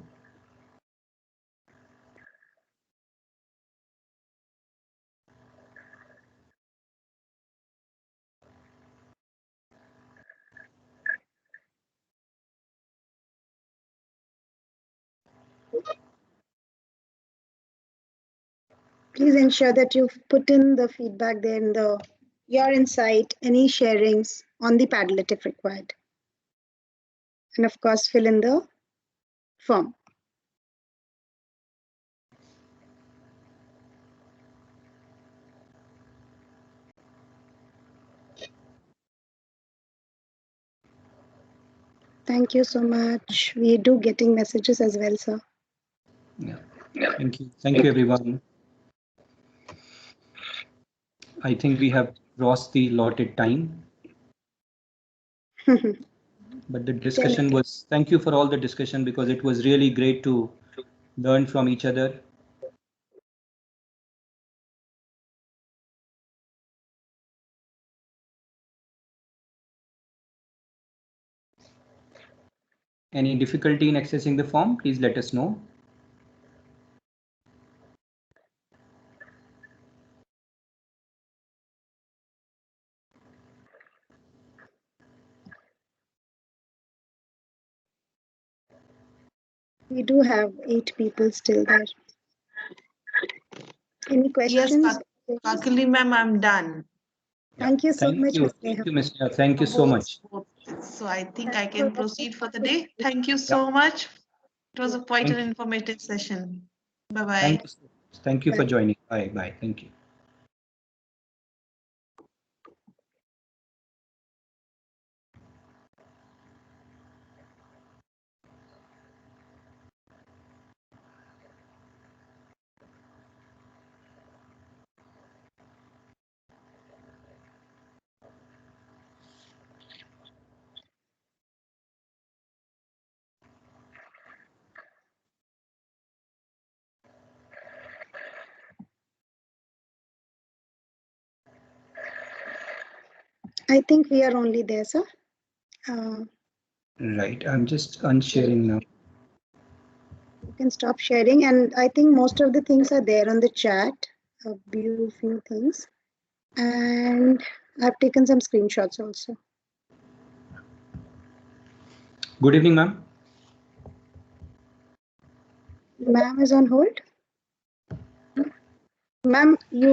Please ensure that you've put in the feedback there in your insight, any sharings on the Padlet if required. And of course, fill in the form. Thank you so much. We do getting messages as well, sir. Yeah. Thank you. Thank you, everyone. I think we have crossed the allotted time. But the discussion was, thank you for all the discussion, because it was really great to learn from each other. Any difficulty in accessing the form, please let us know. We do have 8 people still there. Any questions? Yes, Kakali ma'am, I'm done. Thank you so much, Ms. Thank you, Ms. Neha. Thank you so much. So I think I can proceed for the day. Thank you so much. It was quite an informative session. Bye-bye. Thank you for joining. Bye. Bye. Thank you. I think we are only there, sir. Right. I'm just unsharing now. You can stop sharing, and I think most of the things are there on the chat. A few things, and I've taken some screenshots also. Good evening, ma'am. Ma'am is on hold. Ma'am, you